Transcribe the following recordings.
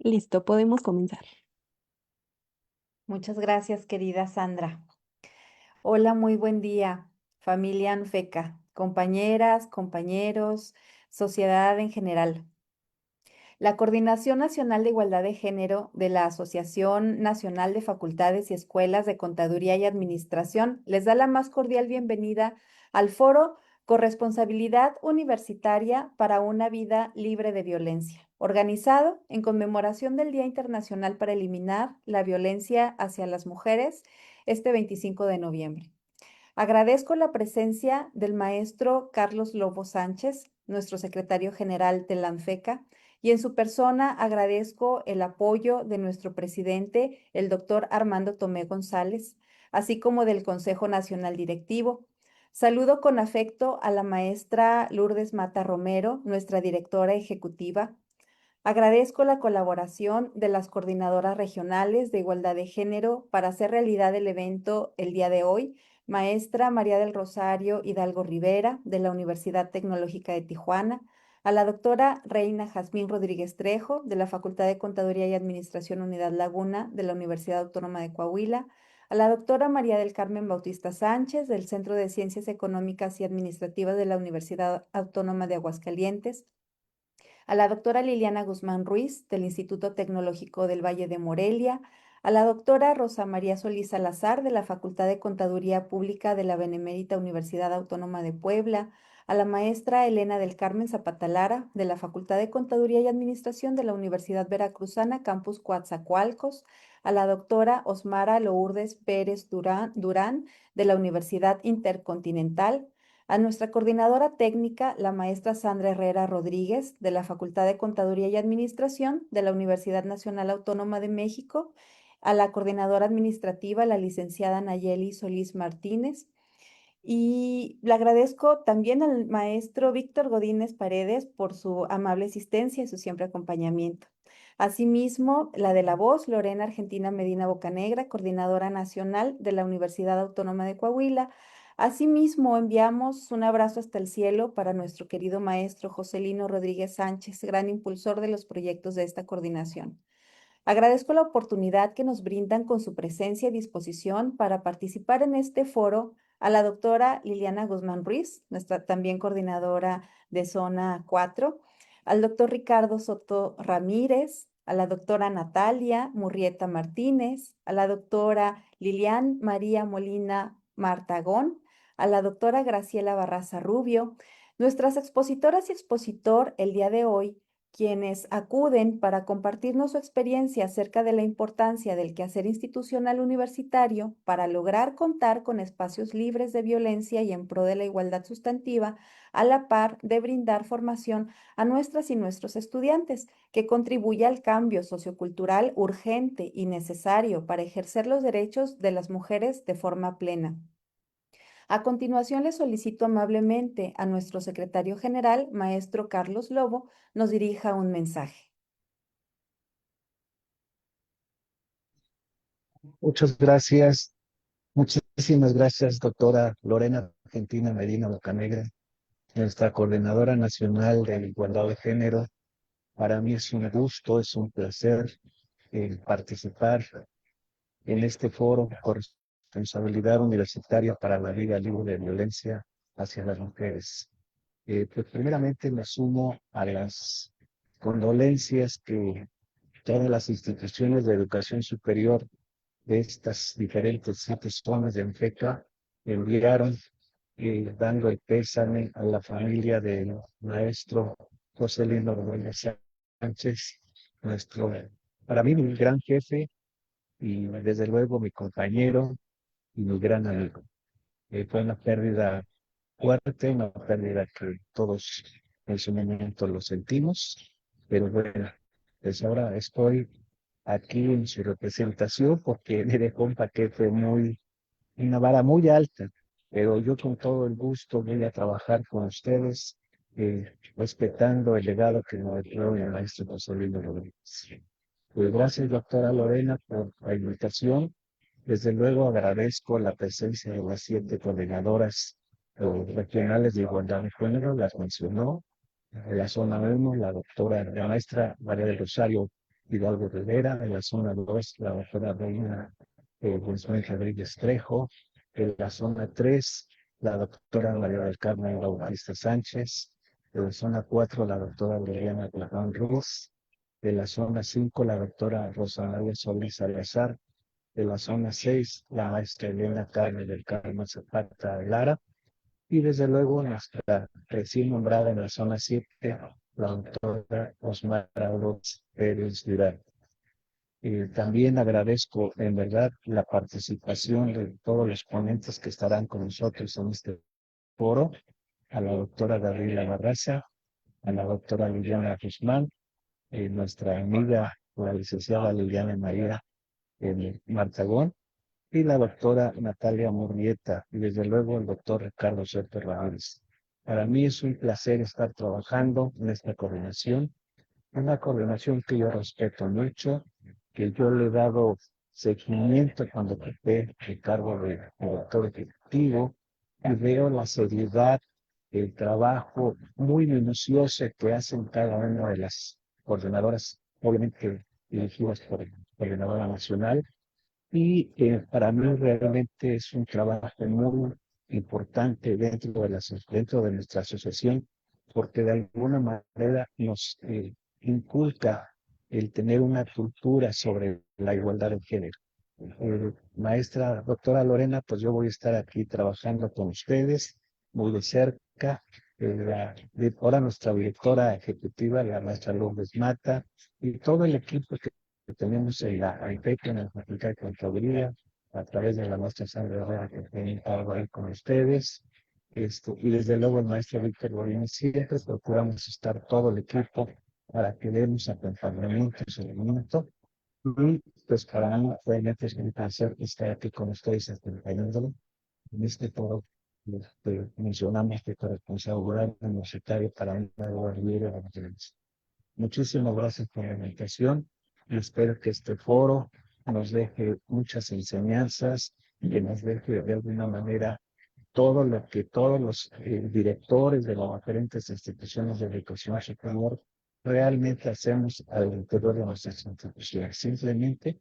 Listo, podemos comenzar. Muchas gracias, querida Sandra. Hola, muy buen día, familia Anfeca, compañeras, compañeros, sociedad en general. La Coordinación Nacional de Igualdad de Género de la Asociación Nacional de Facultades y Escuelas de Contaduría y Administración les da la más cordial bienvenida al foro Corresponsabilidad Universitaria para una Vida Libre de Violencia, organizado en conmemoración del Día Internacional para Eliminar la Violencia hacia las Mujeres este 25 de noviembre. Agradezco la presencia del maestro Carlos Lobo Sánchez, nuestro secretario general de la ANFECA, y en su persona agradezco el apoyo de nuestro presidente, el doctor Armando Tomé González, así como del Consejo Nacional Directivo. Saludo con afecto a la maestra Lourdes Mata Romero, nuestra directora ejecutiva. Agradezco la colaboración de las coordinadoras regionales de igualdad de género para hacer realidad el evento el día de hoy, maestra María del Rosario Hidalgo Rivera, de la Universidad Tecnológica de Tijuana, a la doctora Reina Jazmín Rodríguez Trejo, de la Facultad de Contaduría y Administración Unidad Laguna, de la Universidad Autónoma de Coahuila, a la doctora María del Carmen Bautista Sánchez, del Centro de Ciencias Económicas y Administrativas de la Universidad Autónoma de Aguascalientes, a la doctora Liliana Guzmán Ruiz, del Instituto Tecnológico del Valle de Morelia, a la doctora Rosa María Solís Salazar, de la Facultad de Contaduría Pública de la Benemérita Universidad Autónoma de Puebla, a la maestra Elena del Carmen Zapata Lara, de la Facultad de Contaduría y Administración de la Universidad Veracruzana, Campus Coatzacoalcos, a la doctora Osmara Lourdes Pérez Durán, de la Universidad Intercontinental, a nuestra coordinadora técnica, la maestra Sandra Herrera Rodríguez, de la Facultad de Contaduría y Administración de la Universidad Nacional Autónoma de México, a la coordinadora administrativa, la licenciada Nayeli Solís Martínez, y le agradezco también al maestro Víctor Godínez Paredes por su amable asistencia y su siempre acompañamiento. Asimismo, la de la voz, Lorena Argentina Medina Bocanegra, coordinadora nacional de la Universidad Autónoma de Coahuila. Asimismo, enviamos un abrazo hasta el cielo para nuestro querido maestro Joselino Rodríguez Sánchez, gran impulsor de los proyectos de esta coordinación. Agradezco la oportunidad que nos brindan con su presencia y disposición para participar en este foro a la doctora Liliana Guzmán Ruiz, nuestra también coordinadora de Zona 4, al doctor Ricardo Soto Ramírez, a la doctora Natalia Murrieta Martínez, a la doctora Lilian María Molina Martagón, a la doctora Graciela Barraza Rubio, nuestras expositoras y expositor el día de hoy, quienes acuden para compartirnos su experiencia acerca de la importancia del quehacer institucional universitario para lograr contar con espacios libres de violencia y en pro de la igualdad sustantiva, a la par de brindar formación a nuestras y nuestros estudiantes, que contribuya al cambio sociocultural urgente y necesario para ejercer los derechos de las mujeres de forma plena. A continuación, le solicito amablemente a nuestro secretario general, maestro Carlos Lobo, nos dirija un mensaje. Muchas gracias, muchísimas gracias, doctora Lorena Argentina Medina Bocanegra, nuestra coordinadora nacional de igualdad de género. Para mí es un gusto, es un placer participar en este foro por responsabilidad universitaria para la vida libre de violencia hacia las mujeres. Pues primeramente me sumo a las condolencias que todas las instituciones de educación superior de estas diferentes 7 zonas de Anfeca enviaron, dando el pésame a la familia del maestro José Lino Rodríguez Sánchez, nuestro, para mí, mi gran jefe y desde luego mi compañero y mi gran amigo. Fue una pérdida fuerte, una pérdida que todos en su momento lo sentimos, pero bueno, pues ahora estoy aquí en su representación porque me dejó un paquete muy, una vara muy alta, pero yo con todo el gusto voy a trabajar con ustedes, respetando el legado que nos dio el maestro José Luis Rodríguez. Pues gracias, doctora Lorena, por la invitación. Desde luego agradezco la presencia de las 7 coordinadoras regionales de igualdad de género, las mencionó, de la zona 1, la doctora, la maestra María del Rosario Hidalgo Rivera, de la zona 2, la doctora Reina González Rodríguez Trejo, de la zona 3, la doctora María del Carmen Bautista Sánchez, de la zona 4, la doctora Liliana Guzmán Ruiz, de la zona 5, la doctora Rosa María Solís Salazar, de la zona 6, la maestra Elena Carmen del Carmen Zapata Lara, y desde luego nuestra recién nombrada en la zona 7, la doctora Osmara López Pérez Durán. También agradezco en verdad la participación de todos los ponentes que estarán con nosotros en este foro, a la doctora Gabriela Barraza, a la doctora Liliana Guzmán, nuestra amiga, la licenciada Liliana María Martagón, y la doctora Natalia Murrieta, y desde luego el doctor Ricardo Soto Ramírez. Para mí es un placer estar trabajando en esta coordinación, una coordinación que yo respeto mucho, que yo le he dado seguimiento cuando ocupé el cargo de director ejecutivo, y veo la seriedad, el trabajo muy minucioso que hacen cada una de las coordinadoras, obviamente dirigidas por el coordinadora nacional, y para mí realmente es un trabajo muy importante dentro de nuestra asociación, porque de alguna manera nos inculca el tener una cultura sobre la igualdad de género. Maestra doctora Lorena, pues yo voy a estar aquí trabajando con ustedes muy de cerca. Ahora nuestra directora ejecutiva, la maestra Lourdes Mata, y todo el equipo que tenemos en la AIPEC, en la Facultad de Contaduría, a través de la maestra Sandra Herrera, que tiene estado ahí con ustedes. Y desde luego el maestro Víctor Bolín, siempre procuramos estar todo el equipo para que demos acompañamiento y seguimiento. Y pues para mí realmente es un placer estar aquí con ustedes acompañándolo en este foro que mencionamos de corresponsabilidad universitaria para una nueva libre de la violencia. Muchísimas gracias por la invitación y espero que este foro nos deje muchas enseñanzas y que nos deje de alguna manera todo lo que todos los directores de las diferentes instituciones de educación superior realmente hacemos al interior de nuestras instituciones. Simplemente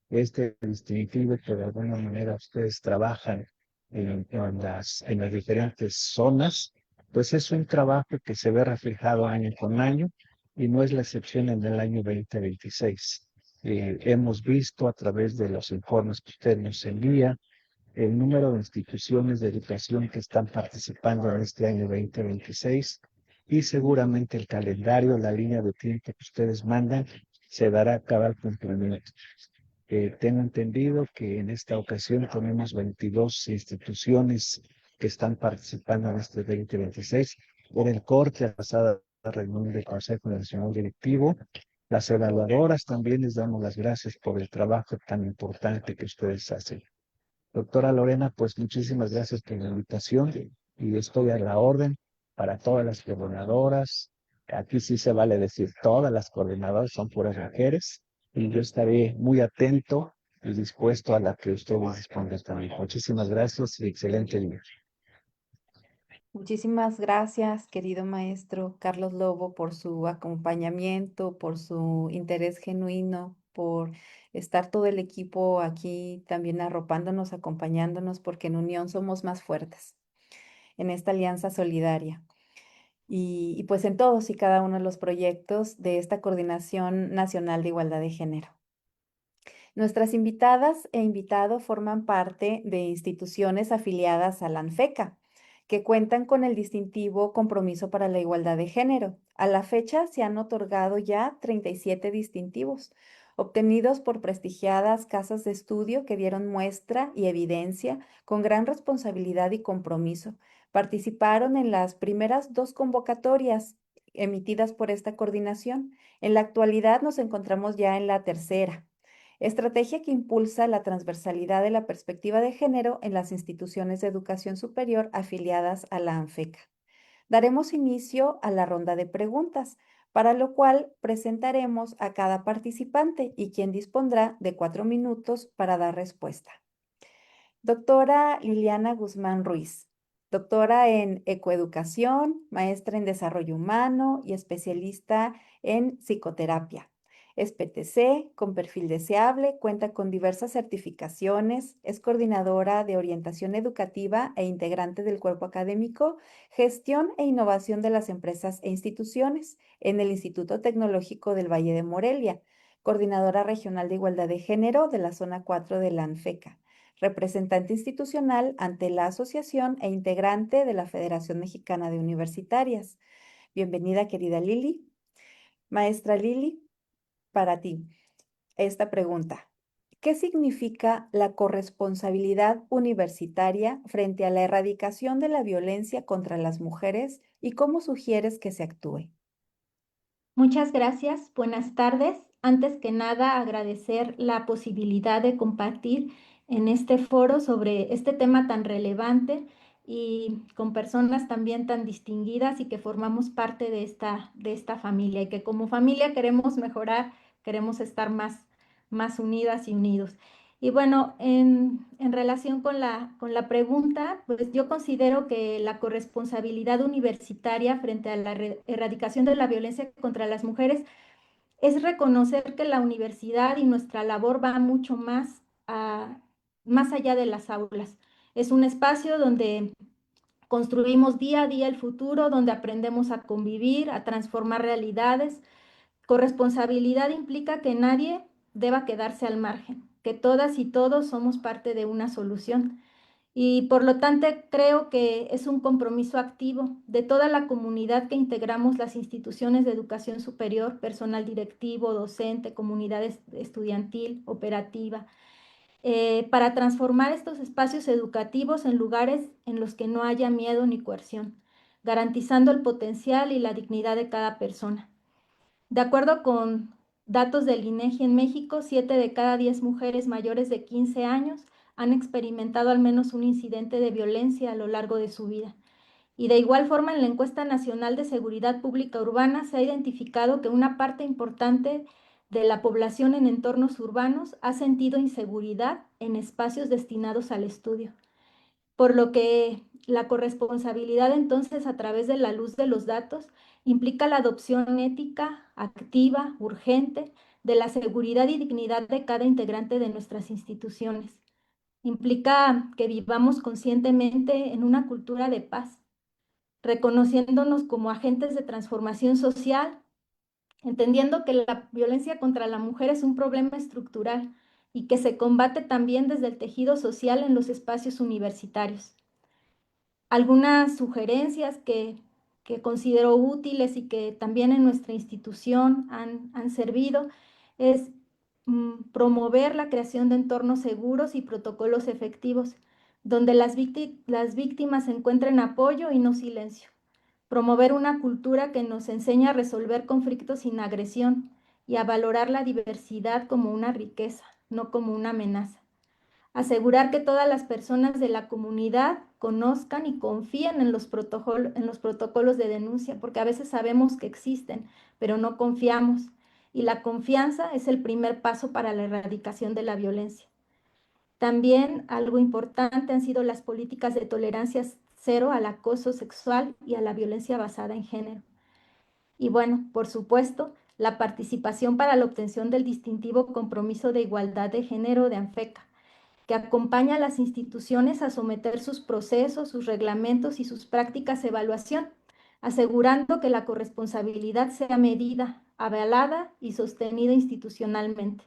este distintivo que de alguna manera ustedes trabajan en las diferentes zonas, pues es un trabajo que se ve reflejado año con año y no es la excepción en el año 2026. Hemos visto a través de los informes que usted nos envía el número de instituciones de educación que están participando en este año 2026 y seguramente el calendario, la línea de tiempo que ustedes mandan, se dará a cabal cumplimiento. Tengo entendido que en esta ocasión tenemos 22 instituciones que están participando en este 2026. Por el corte a la pasada reunión del Consejo Nacional Directivo, las evaluadoras también les damos las gracias por el trabajo tan importante que ustedes hacen. Doctora Lorena, pues muchísimas gracias por la invitación y estoy a la orden para todas las coordinadoras. Aquí sí se vale decir todas las coordinadoras son puras mujeres y yo estaré muy atento y dispuesto a la que ustedes dispongan también. Muchísimas gracias y excelente día. Muchísimas gracias, querido maestro Carlos Lobo, por su acompañamiento, por su interés genuino, por estar todo el equipo aquí también arropándonos, acompañándonos, porque en unión somos más fuertes, en esta alianza solidaria. Y pues en todos y cada uno de los proyectos de esta Coordinación Nacional de Igualdad de Género. Nuestras invitadas e invitado forman parte de instituciones afiliadas a la ANFECA, que cuentan con el distintivo Compromiso para la Igualdad de Género. A la fecha se han otorgado ya 37 distintivos, obtenidos por prestigiadas casas de estudio que dieron muestra y evidencia con gran responsabilidad y compromiso. Participaron en las primeras 2 convocatorias emitidas por esta coordinación. En la actualidad nos encontramos ya en la tercera estrategia que impulsa la transversalidad de la perspectiva de género en las instituciones de educación superior afiliadas a la ANFECA. Daremos inicio a la ronda de preguntas, para lo cual presentaremos a cada participante y quien dispondrá de 4 minutos para dar respuesta. Doctora Liliana Guzmán Ruiz, doctora en ecoeducación, maestra en desarrollo humano y especialista en psicoterapia. Es PTC, con perfil deseable, cuenta con diversas certificaciones, es coordinadora de orientación educativa e integrante del cuerpo académico, gestión e innovación de las empresas e instituciones en el Instituto Tecnológico del Valle de Morelia, coordinadora regional de igualdad de género de la zona 4 de la ANFECA, representante institucional ante la asociación e integrante de la Federación Mexicana de Universitarias. Bienvenida, querida Lili. Maestra Lili, para ti, esta pregunta. ¿Qué significa la corresponsabilidad universitaria frente a la erradicación de la violencia contra las mujeres y cómo sugieres que se actúe? Muchas gracias, buenas tardes. Antes que nada, agradecer la posibilidad de compartir en este foro sobre este tema tan relevante y con personas también tan distinguidas y que formamos parte de esta familia y que como familia queremos mejorar, queremos estar más unidas y unidos. Y bueno, en relación con la pregunta, pues yo considero que la corresponsabilidad universitaria frente a la erradicación de la violencia contra las mujeres es reconocer que la universidad y nuestra labor va mucho más allá de las aulas. Es un espacio donde construimos día a día el futuro, donde aprendemos a convivir, a transformar realidades. Corresponsabilidad implica que nadie deba quedarse al margen, que todas y todos somos parte de una solución. Y por lo tanto creo que es un compromiso activo de toda la comunidad que integramos las instituciones de educación superior, personal directivo, docente, comunidad estudiantil, operativa, para transformar estos espacios educativos en lugares en los que no haya miedo ni coerción, garantizando el potencial y la dignidad de cada persona. De acuerdo con datos del INEGI en México, 7 de cada 10 mujeres mayores de 15 años han experimentado al menos un incidente de violencia a lo largo de su vida. Y de igual forma, en la encuesta nacional de seguridad pública urbana se ha identificado que una parte importante de la población en entornos urbanos ha sentido inseguridad en espacios destinados al estudio, por lo que la corresponsabilidad entonces a través de la luz de los datos implica la adopción ética, activa, urgente, de la seguridad y dignidad de cada integrante de nuestras instituciones. Implica que vivamos conscientemente en una cultura de paz, reconociéndonos como agentes de transformación social, entendiendo que la violencia contra la mujer es un problema estructural y que se combate también desde el tejido social en los espacios universitarios. Algunas sugerencias que considero útiles y que también en nuestra institución han servido es promover la creación de entornos seguros y protocolos efectivos, donde las víctimas encuentren apoyo y no silencio. Promover una cultura que nos enseña a resolver conflictos sin agresión y a valorar la diversidad como una riqueza, no como una amenaza. Asegurar que todas las personas de la comunidad conozcan y confíen en los protocolos de denuncia, porque a veces sabemos que existen, pero no confiamos. Y la confianza es el primer paso para la erradicación de la violencia. También algo importante han sido las políticas de tolerancia cero al acoso sexual y a la violencia basada en género. Y bueno, por supuesto, la participación para la obtención del distintivo compromiso de igualdad de género de ANFECA, que acompaña a las instituciones a someter sus procesos, sus reglamentos y sus prácticas de evaluación, asegurando que la corresponsabilidad sea medida, avalada y sostenida institucionalmente.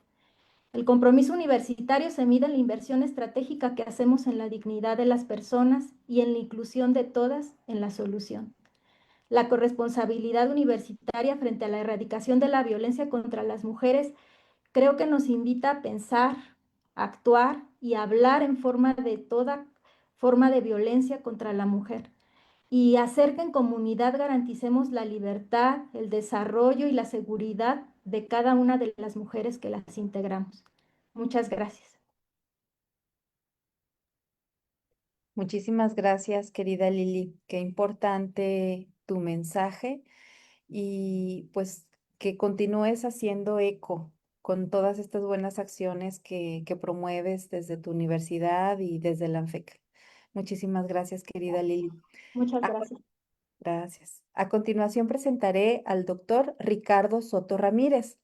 El compromiso universitario se mide en la inversión estratégica que hacemos en la dignidad de las personas y en la inclusión de todas en la solución. La corresponsabilidad universitaria frente a la erradicación de la violencia contra las mujeres creo que nos invita a pensar, a actuar y a hablar en forma de toda forma de violencia contra la mujer y hacer que en comunidad garanticemos la libertad, el desarrollo y la seguridad de cada una de las mujeres que las integramos. Muchas gracias. Muchísimas gracias, querida Lili. Qué importante tu mensaje y pues que continúes haciendo eco con todas estas buenas acciones que promueves desde tu universidad y desde la ANFEC. Muchísimas gracias, querida Lili. Muchas A con- gracias. Gracias. A continuación presentaré al doctor Ricardo Soto Ramírez.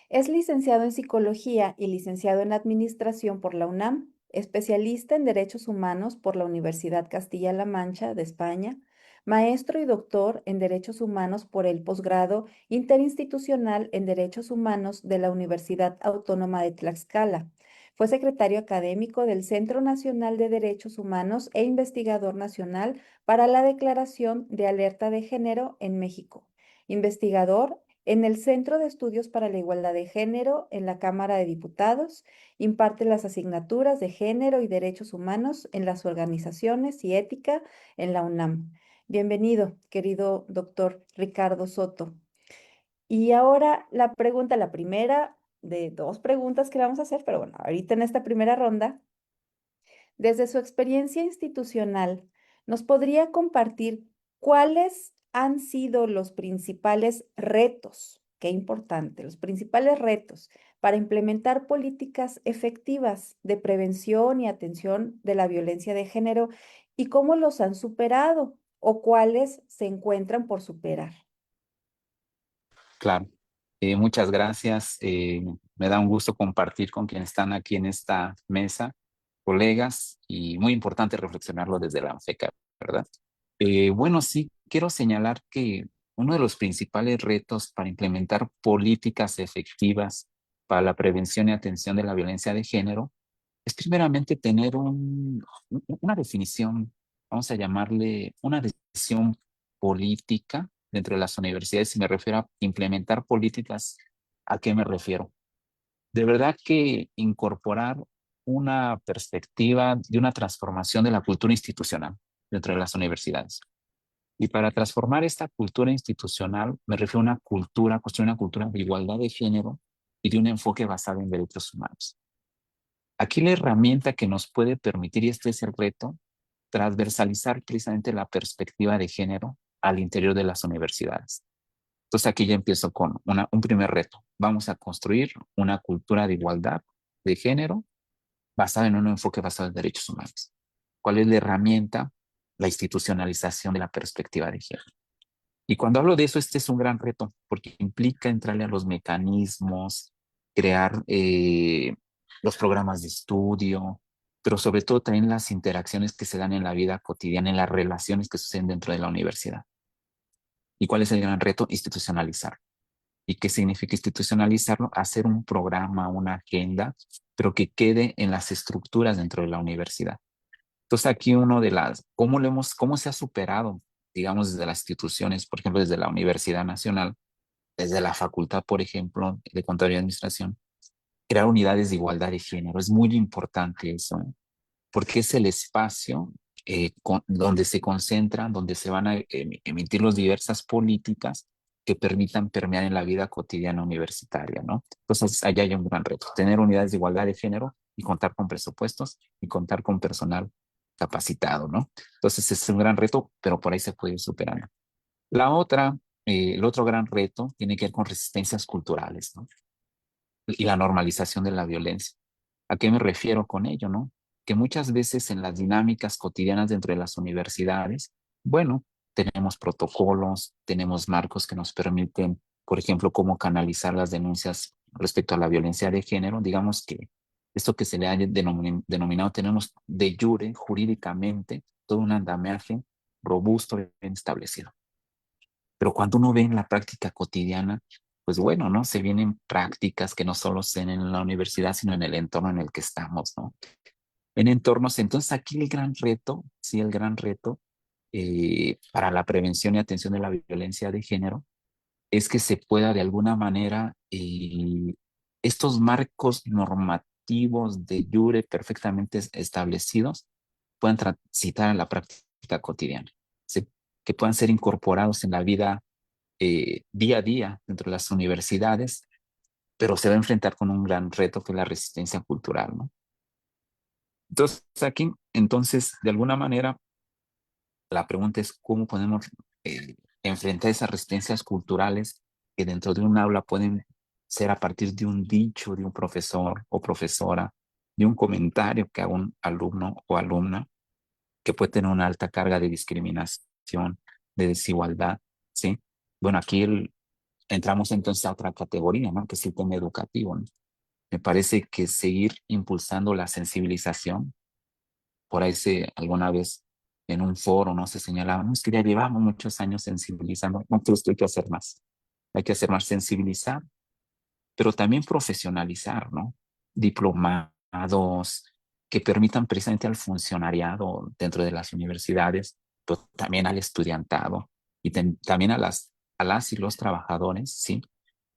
Es licenciado en Psicología y licenciado en Administración por la UNAM, especialista en Derechos Humanos por la Universidad Castilla-La Mancha de España, maestro y doctor en Derechos Humanos por el posgrado interinstitucional en Derechos Humanos de la Universidad Autónoma de Tlaxcala. Fue secretario académico del Centro Nacional de Derechos Humanos e investigador nacional para la Declaración de Alerta de Género en México. Investigador en el Centro de Estudios para la Igualdad de Género en la Cámara de Diputados, imparte las asignaturas de Género y Derechos Humanos en las organizaciones y ética en la UNAM. Bienvenido, querido doctor Ricardo Soto. Y ahora la primera de dos preguntas que vamos a hacer, pero bueno, ahorita en esta primera ronda, desde su experiencia institucional, ¿nos podría compartir cuáles han sido los principales retos? Qué importante, los principales retos para implementar políticas efectivas de prevención y atención de la violencia de género y cómo los han superado o cuáles se encuentran por superar. Claro. Muchas gracias. Me da un gusto compartir con quienes están aquí en esta mesa, colegas, y muy importante reflexionarlo desde la ANFECA, ¿verdad? Bueno, sí, quiero señalar que uno de los principales retos para implementar políticas efectivas para la prevención y atención de la violencia de género es primeramente tener una definición, vamos a llamarle una decisión política dentro de las universidades. Y me refiero a implementar políticas, ¿a qué me refiero? De verdad que incorporar una perspectiva de una transformación de la cultura institucional dentro de las universidades. Y para transformar esta cultura institucional, me refiero a una cultura, construir una cultura de igualdad de género y de un enfoque basado en derechos humanos. Aquí la herramienta que nos puede permitir, y este es el reto, transversalizar precisamente la perspectiva de género al interior de las universidades. Entonces aquí ya empiezo con un primer reto. Vamos a construir una cultura de igualdad de género basada en un enfoque basado en derechos humanos. ¿Cuál es la herramienta? La institucionalización de la perspectiva de género. Y cuando hablo de eso, este es un gran reto porque implica entrarle a los mecanismos, crear los programas de estudio, pero sobre todo también las interacciones que se dan en la vida cotidiana, en las relaciones que suceden dentro de la universidad. ¿Y cuál es el gran reto? Institucionalizarlo. ¿Y qué significa institucionalizarlo? Hacer un programa, una agenda, pero que quede en las estructuras dentro de la universidad. Entonces aquí uno de las, cómo se ha superado, digamos, desde las instituciones, por ejemplo, desde la Universidad Nacional, desde la facultad, por ejemplo, de Contaduría y Administración, crear unidades de igualdad de género. Es muy importante eso, ¿eh? Porque es el espacio donde se concentran, donde se van a emitir las diversas políticas que permitan permear en la vida cotidiana universitaria, ¿no? Entonces, allá hay un gran reto, tener unidades de igualdad de género y contar con presupuestos y contar con personal capacitado, ¿no? Entonces, es un gran reto, pero por ahí se puede ir superando. El otro gran reto tiene que ver con resistencias culturales, ¿no? Y la normalización de la violencia. ¿A qué me refiero con ello, no? Que muchas veces en las dinámicas cotidianas dentro de las universidades, bueno, tenemos protocolos, tenemos marcos que nos permiten, por ejemplo, cómo canalizar las denuncias respecto a la violencia de género. Digamos que esto que se le ha denominado, tenemos de jure, jurídicamente, todo un andamiaje robusto y bien establecido. Pero cuando uno ve en la práctica cotidiana, pues bueno, ¿no? Se vienen prácticas que no solo se ven en la universidad, sino en el entorno en el que estamos, ¿no? En entornos, entonces aquí el gran reto, sí, el gran reto para la prevención y atención de la violencia de género es que se pueda de alguna manera estos marcos normativos de jure perfectamente establecidos puedan transitar a la práctica cotidiana, ¿sí? Que puedan ser incorporados en la vida día a día dentro de las universidades, pero se va a enfrentar con un gran reto que es la resistencia cultural, ¿no? Entonces, aquí, entonces, de alguna manera, la pregunta es cómo podemos enfrentar esas resistencias culturales que dentro de un aula pueden ser a partir de un dicho de un profesor o profesora, de un comentario que haga un alumno o alumna, que puede tener una alta carga de discriminación, de desigualdad, ¿sí? Bueno, aquí entramos entonces a otra categoría, ¿no? Que es el tema educativo, ¿no? Me parece que seguir impulsando la sensibilización, por ahí alguna vez en un foro no se señalaba, no, es que ya llevamos muchos años sensibilizando, no, pero esto hay que hacer más sensibilizar, pero también profesionalizar, ¿no? Diplomados que permitan precisamente al funcionariado dentro de las universidades, pero también al estudiantado y también a las y los trabajadores, ¿sí?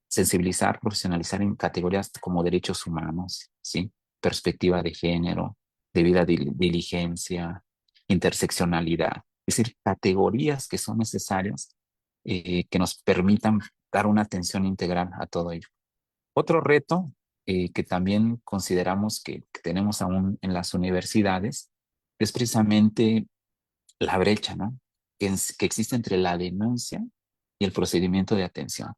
Sensibilizar, profesionalizar en categorías como derechos humanos, ¿sí? Perspectiva de género, debida diligencia, interseccionalidad, es decir, categorías que son necesarias que nos permitan dar una atención integral a todo ello. Otro reto que también consideramos que tenemos aún en las universidades es precisamente la brecha, ¿no? Que existe entre la denuncia y el procedimiento de atención.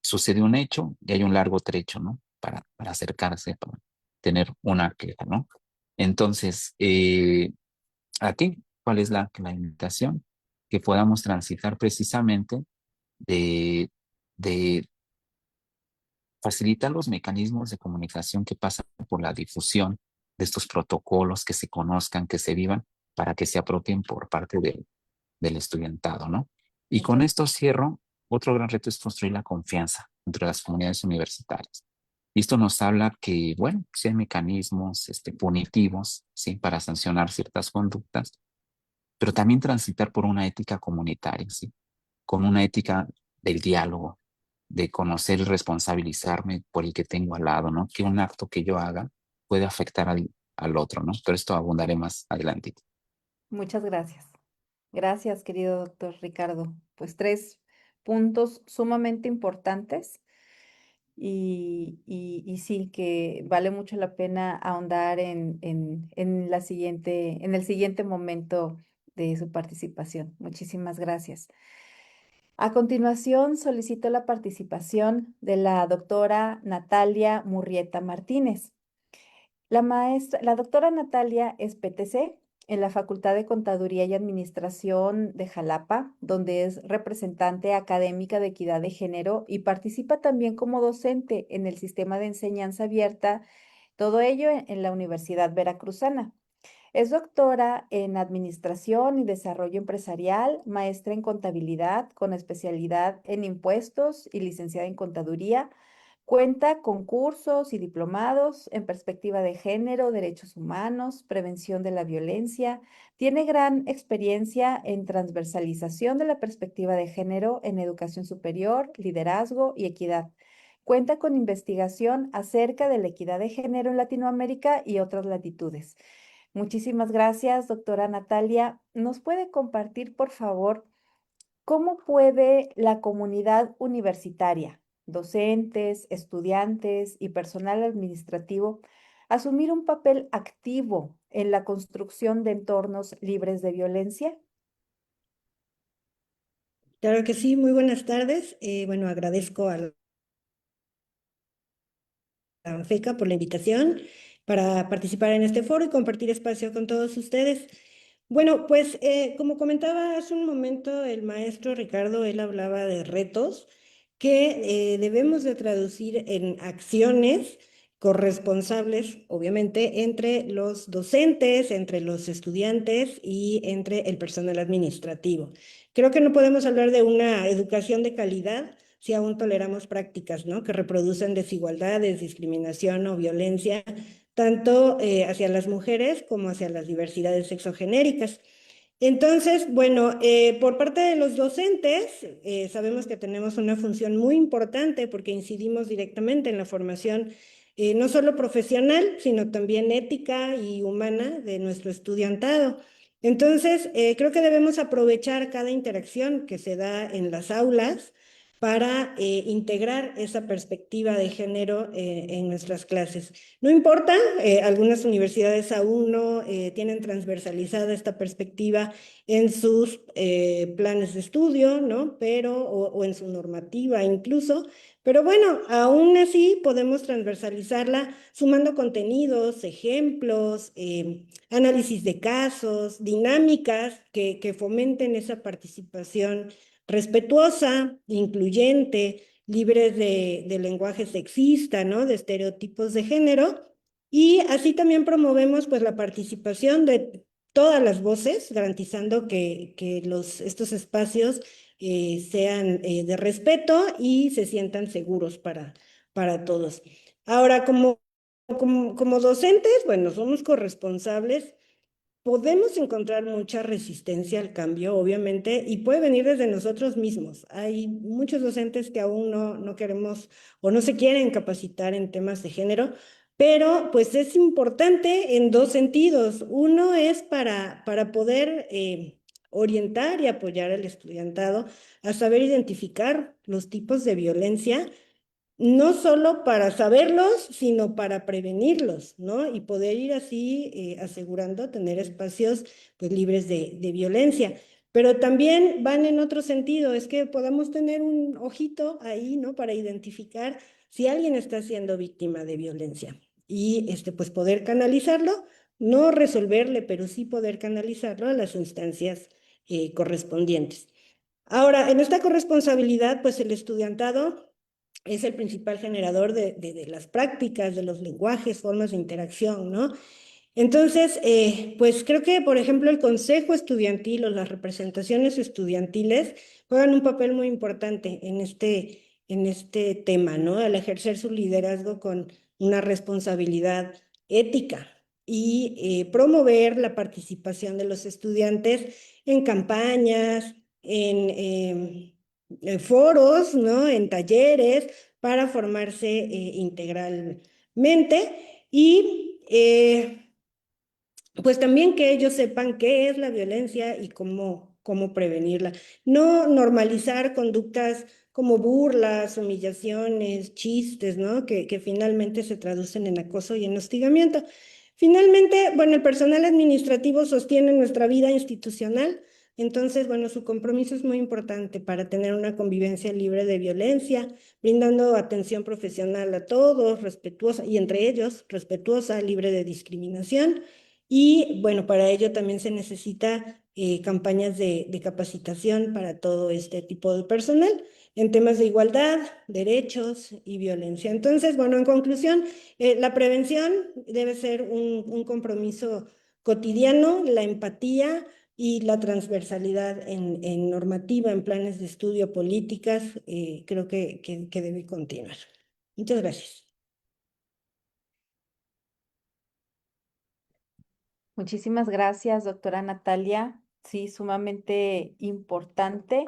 Sucede un hecho y hay un largo trecho, ¿no? Para acercarse, para tener una queja, ¿no? Entonces, aquí, ¿cuál es la invitación? Que podamos transitar precisamente de, de facilitar los mecanismos de comunicación que pasan por la difusión de estos protocolos, que se conozcan, que se vivan, para que se apropien por parte del estudiantado, ¿no? Y con esto cierro, otro gran reto es construir la confianza entre las comunidades universitarias. Y esto nos habla que, bueno, sí hay mecanismos punitivos, ¿sí? Para sancionar ciertas conductas, pero también transitar por una ética comunitaria, ¿sí? Con una ética del diálogo, de conocer y responsabilizarme por el que tengo al lado, ¿no? Que un acto que yo haga puede afectar al otro, ¿no? Pero esto abundaré más adelante. Muchas gracias. Gracias, querido doctor Ricardo. Pues 3 puntos sumamente importantes y sí que vale mucho la pena ahondar en en el siguiente momento de su participación. Muchísimas gracias. A continuación, solicito la participación de la doctora Natalia Murrieta Martínez. La doctora Natalia es PTC en la Facultad de Contaduría y Administración de Jalapa, donde es representante académica de equidad de género y participa también como docente en el sistema de enseñanza abierta, todo ello en la Universidad Veracruzana. Es doctora en Administración y Desarrollo Empresarial, maestra en Contabilidad con especialidad en Impuestos y licenciada en Contaduría. Cuenta con cursos y diplomados en perspectiva de género, derechos humanos, prevención de la violencia. Tiene gran experiencia en transversalización de la perspectiva de género en educación superior, liderazgo y equidad. Cuenta con investigación acerca de la equidad de género en Latinoamérica y otras latitudes. Muchísimas gracias, doctora Natalia. ¿Nos puede compartir, por favor, cómo puede la comunidad universitaria, docentes, estudiantes y personal administrativo, asumir un papel activo en la construcción de entornos libres de violencia? Claro que sí, muy buenas tardes. Bueno, agradezco a la ANFECA por la invitación para participar en este foro y compartir espacio con todos ustedes. Bueno, pues como comentaba hace un momento el maestro Ricardo, él hablaba de retos que debemos de traducir en acciones corresponsables, obviamente, entre los docentes, entre los estudiantes y entre el personal administrativo. Creo que no podemos hablar de una educación de calidad si aún toleramos prácticas, ¿no?, que reproducen desigualdades, discriminación o violencia, tanto hacia las mujeres como hacia las diversidades sexogenéricas. Entonces, bueno, por parte de los docentes, sabemos que tenemos una función muy importante porque incidimos directamente en la formación no solo profesional, sino también ética y humana de nuestro estudiantado. Entonces, creo que debemos aprovechar cada interacción que se da en las aulas para integrar esa perspectiva de género en nuestras clases. No importa, algunas universidades aún no tienen transversalizada esta perspectiva en sus planes de estudio, ¿no? O en su normativa incluso, pero bueno, aún así podemos transversalizarla sumando contenidos, ejemplos, análisis de casos, dinámicas que fomenten esa participación respetuosa, incluyente, libre de lenguaje sexista, ¿no? De estereotipos de género. Y así también promovemos pues la participación de todas las voces, garantizando que estos espacios sean de respeto y se sientan seguros para todos. Ahora, como docentes, bueno, somos corresponsables. Podemos encontrar mucha resistencia al cambio, obviamente, y puede venir desde nosotros mismos. Hay muchos docentes que aún no queremos o no se quieren capacitar en temas de género, pero pues es importante en dos sentidos. Uno es para poder orientar y apoyar al estudiantado a saber identificar los tipos de violencia, no solo para saberlos, sino para prevenirlos, ¿no? Y poder ir así asegurando tener espacios pues libres de violencia. Pero también van en otro sentido, es que podamos tener un ojito ahí, ¿no? Para identificar si alguien está siendo víctima de violencia y pues poder canalizarlo, no resolverle, pero sí poder canalizarlo a las instancias correspondientes. Ahora, en esta corresponsabilidad, pues el estudiantado es el principal generador de las prácticas, de los lenguajes, formas de interacción, ¿no? Entonces, pues creo que, por ejemplo, el consejo estudiantil o las representaciones estudiantiles juegan un papel muy importante en este tema, ¿no? Al ejercer su liderazgo con una responsabilidad ética y promover la participación de los estudiantes en campañas, en foros, ¿no? En talleres para formarse integralmente y pues también que ellos sepan qué es la violencia y cómo prevenirla. No normalizar conductas como burlas, humillaciones, chistes, ¿no? Que finalmente se traducen en acoso y en hostigamiento. Finalmente, bueno, el personal administrativo sostiene nuestra vida institucional. Entonces, bueno, su compromiso es muy importante para tener una convivencia libre de violencia, brindando atención profesional a todos, respetuosa, y entre ellos, respetuosa, libre de discriminación. Y bueno, para ello también se necesita campañas de capacitación para todo este tipo de personal en temas de igualdad, derechos y violencia. Entonces, bueno, en conclusión, la prevención debe ser un compromiso cotidiano, la empatía y la transversalidad en normativa, en planes de estudio, políticas, creo que debe continuar. Muchas gracias. Muchísimas gracias, doctora Natalia. Sí, sumamente importante.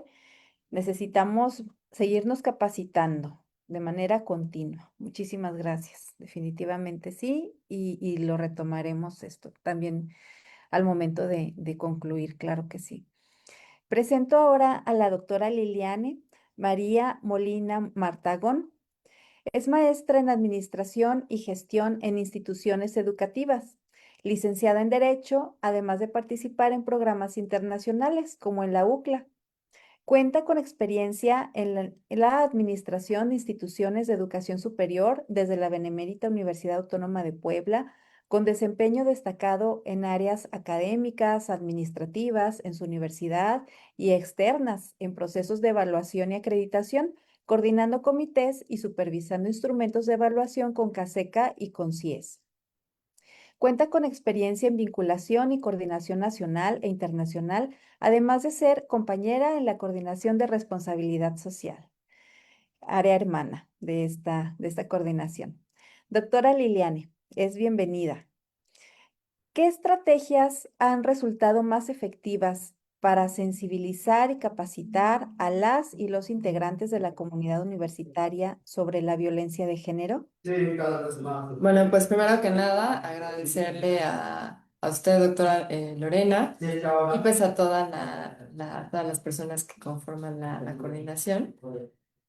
Necesitamos seguirnos capacitando de manera continua. Muchísimas gracias. Definitivamente sí, y lo retomaremos esto también al momento de concluir, claro que sí. Presento ahora a la doctora Liliane María Molina Martagón. Es maestra en Administración y Gestión en Instituciones Educativas, licenciada en Derecho, además de participar en programas internacionales como en la UCLA. Cuenta con experiencia en la administración de instituciones de educación superior desde la Benemérita Universidad Autónoma de Puebla, con desempeño destacado en áreas académicas, administrativas, en su universidad y externas, en procesos de evaluación y acreditación, coordinando comités y supervisando instrumentos de evaluación con CASECA y con CIES. Cuenta con experiencia en vinculación y coordinación nacional e internacional, además de ser compañera en la coordinación de responsabilidad social, área hermana de esta coordinación. Doctora Liliane, es bienvenida. ¿Qué estrategias han resultado más efectivas para sensibilizar y capacitar a las y los integrantes de la comunidad universitaria sobre la violencia de género? Sí, cada vez más. Bueno, pues primero que nada, agradecerle a usted, doctora Lorena, y pues a todas las personas que conforman la coordinación,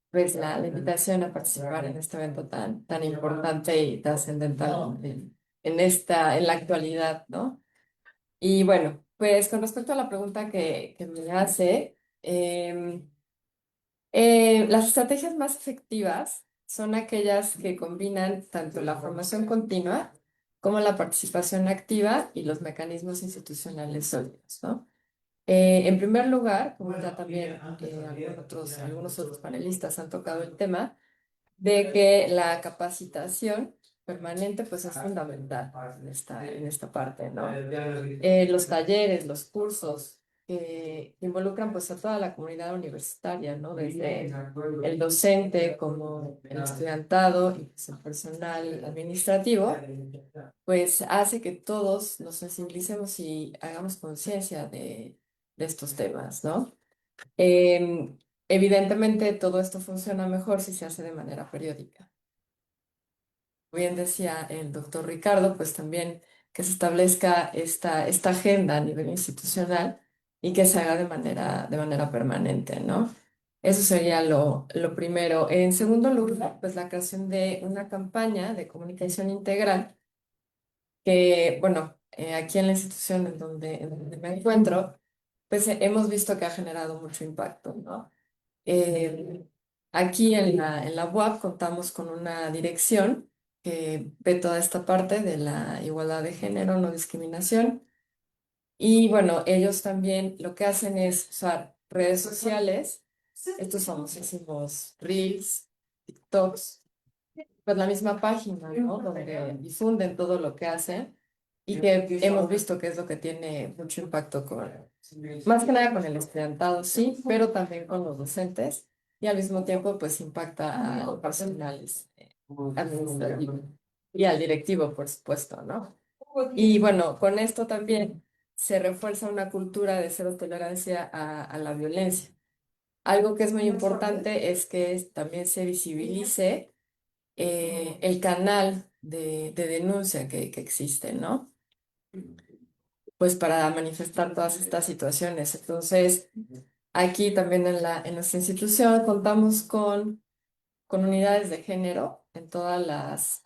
pues la invitación a participar en este evento tan importante y trascendental en la actualidad, ¿no? Y bueno, pues con respecto a la pregunta que me hace, las estrategias más efectivas son aquellas que combinan tanto la formación continua como la participación activa y los mecanismos institucionales sólidos, ¿no? En primer lugar, como ya también algunos otros panelistas han tocado el tema, de que la capacitación permanente pues es fundamental en esta parte, ¿no? Los talleres, los cursos que involucran pues a toda la comunidad universitaria, ¿no? Desde el docente como el estudiantado y pues, el personal administrativo, pues hace que todos nos sensibilicemos y hagamos conciencia de estos temas, ¿no? Em, Evidentemente, todo esto funciona mejor si se hace de manera periódica. Como bien decía el doctor Ricardo, pues también que se establezca esta agenda a nivel institucional y que se haga de manera permanente, ¿no? Eso sería lo primero. En segundo lugar, pues la creación de una campaña de comunicación integral que, bueno, aquí en la institución en donde me encuentro, pues hemos visto que ha generado mucho impacto, ¿no? Eh, Aquí en la UAP contamos con una dirección que ve toda esta parte de la igualdad de género, no discriminación. Y bueno, ellos también lo que hacen es usar redes sociales, estos famosísimos Reels, TikToks, pues la misma página, ¿no? Donde difunden todo lo que hacen y que hemos visto que es lo que tiene mucho impacto más que nada con el estudiantado, sí, pero también con los docentes y al mismo tiempo pues impacta a los personales administrativos y al directivo, por supuesto, ¿no? Y bueno, con esto también se refuerza una cultura de cero tolerancia a la violencia. Algo que es muy importante es que también se visibilice el canal de denuncia que existe, ¿no? Pues para manifestar todas estas situaciones. Entonces, aquí también en nuestra institución contamos con unidades de género en todas las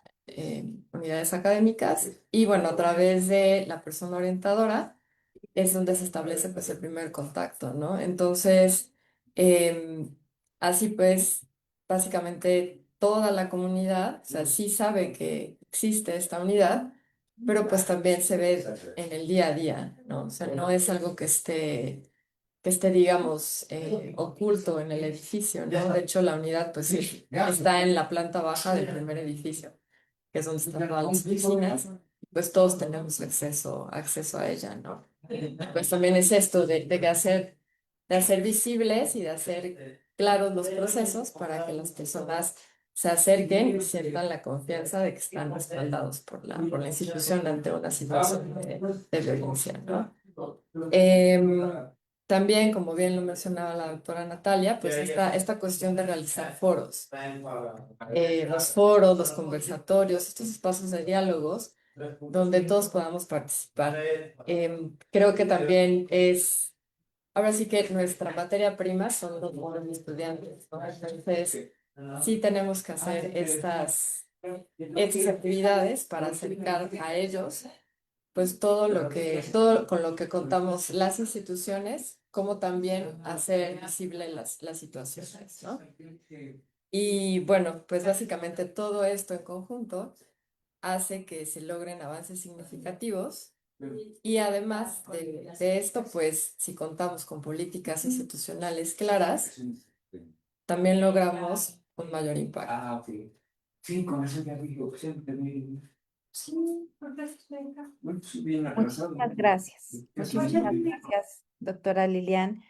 unidades académicas y bueno, a través de la persona orientadora es donde se establece pues el primer contacto, ¿no? Entonces, em, así pues, básicamente toda la comunidad, o sea, sí sabe que existe esta unidad, pero pues también se ve en el día a día, ¿no? O sea, no es algo que esté, digamos, oculto en el edificio, ¿no? De hecho, la unidad pues sí, está en la planta baja del primer edificio, que es donde están todas las oficinas, pues todos tenemos acceso a ella, ¿no? Pues también es esto de hacer visibles y de hacer claros los procesos para que las personas se acerquen y sientan la confianza de que están respaldados por la institución ante una situación de violencia, ¿no? Em, También, como bien lo mencionaba la doctora Natalia, pues esta cuestión de realizar foros, los foros, los conversatorios, estos espacios de diálogos donde todos podamos participar. Creo que también ahora sí que nuestra materia prima son los jóvenes estudiantes, ¿no? Entonces, sí tenemos que hacer estas actividades para acercar a ellos pues todo con lo que contamos las instituciones, como también hacer visible las situaciones, ¿no? Y bueno, pues básicamente todo esto en conjunto hace que se logren avances significativos y además de esto, pues si contamos con políticas institucionales claras, también logramos un mayor impacto. Ah, ok. Sí, con eso ya digo, siempre Sí, perfecto. muy bien atrasado. Muchísimas gracias. Casi Muchísimas siempre. gracias, doctora Lilian.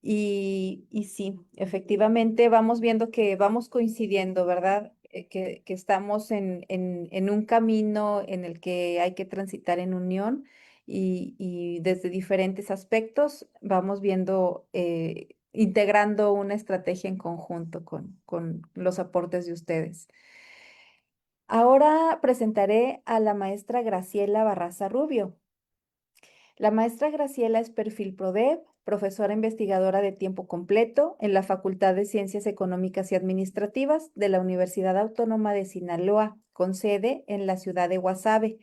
Y sí, efectivamente vamos viendo que vamos coincidiendo, ¿verdad? Que estamos en un camino en el que hay que transitar en unión y desde diferentes aspectos vamos viendo, integrando una estrategia en conjunto con los aportes de ustedes. Ahora presentaré a la maestra Graciela Barraza Rubio. La maestra Graciela es perfil PRODEV, profesora investigadora de tiempo completo en la Facultad de Ciencias Económicas y Administrativas de la Universidad Autónoma de Sinaloa, con sede en la ciudad de Guasave.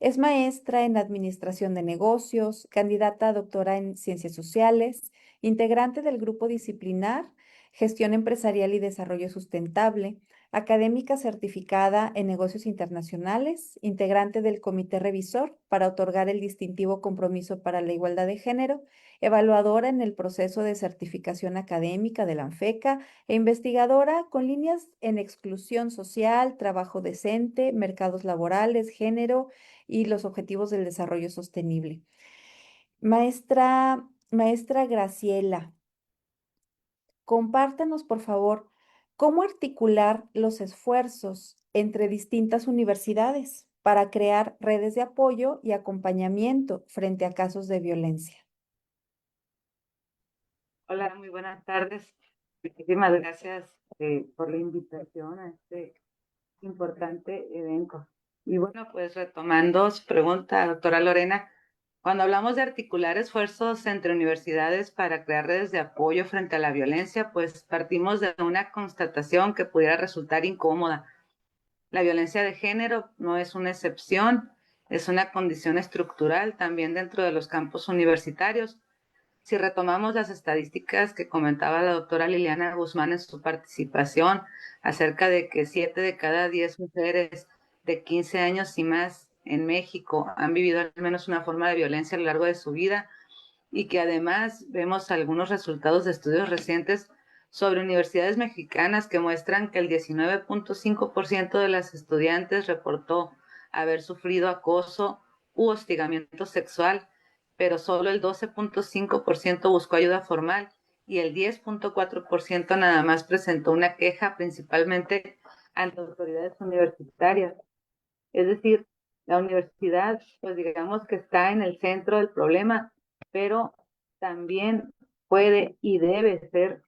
Es maestra en Administración de Negocios, candidata a doctora en Ciencias Sociales, integrante del grupo disciplinar gestión empresarial y desarrollo sustentable, académica certificada en negocios internacionales, integrante del comité revisor para otorgar el distintivo compromiso para la igualdad de género, evaluadora en el proceso de certificación académica de la ANFECA e investigadora con líneas en exclusión social, trabajo decente, mercados laborales, género y los objetivos del desarrollo sostenible. Maestra Graciela, compártanos, por favor, cómo articular los esfuerzos entre distintas universidades para crear redes de apoyo y acompañamiento frente a casos de violencia. Hola, muy buenas tardes. Muchísimas gracias por la invitación a este importante evento. Y bueno, pues retomando su pregunta, doctora Lorena, cuando hablamos de articular esfuerzos entre universidades para crear redes de apoyo frente a la violencia, pues partimos de una constatación que pudiera resultar incómoda. La violencia de género no es una excepción, es una condición estructural también dentro de los campus universitarios. Si retomamos las estadísticas que comentaba la doctora Liliana Guzmán en su participación acerca de que 7 de cada 10 mujeres de 15 años y más en México han vivido al menos una forma de violencia a lo largo de su vida, y que además vemos algunos resultados de estudios recientes sobre universidades mexicanas que muestran que el 19.5% de las estudiantes reportó haber sufrido acoso u hostigamiento sexual, pero solo el 12.5% buscó ayuda formal y el 10.4% nada más presentó una queja, principalmente ante autoridades universitarias. Es decir, la universidad, pues digamos que está en el centro del problema, pero también puede y debe ser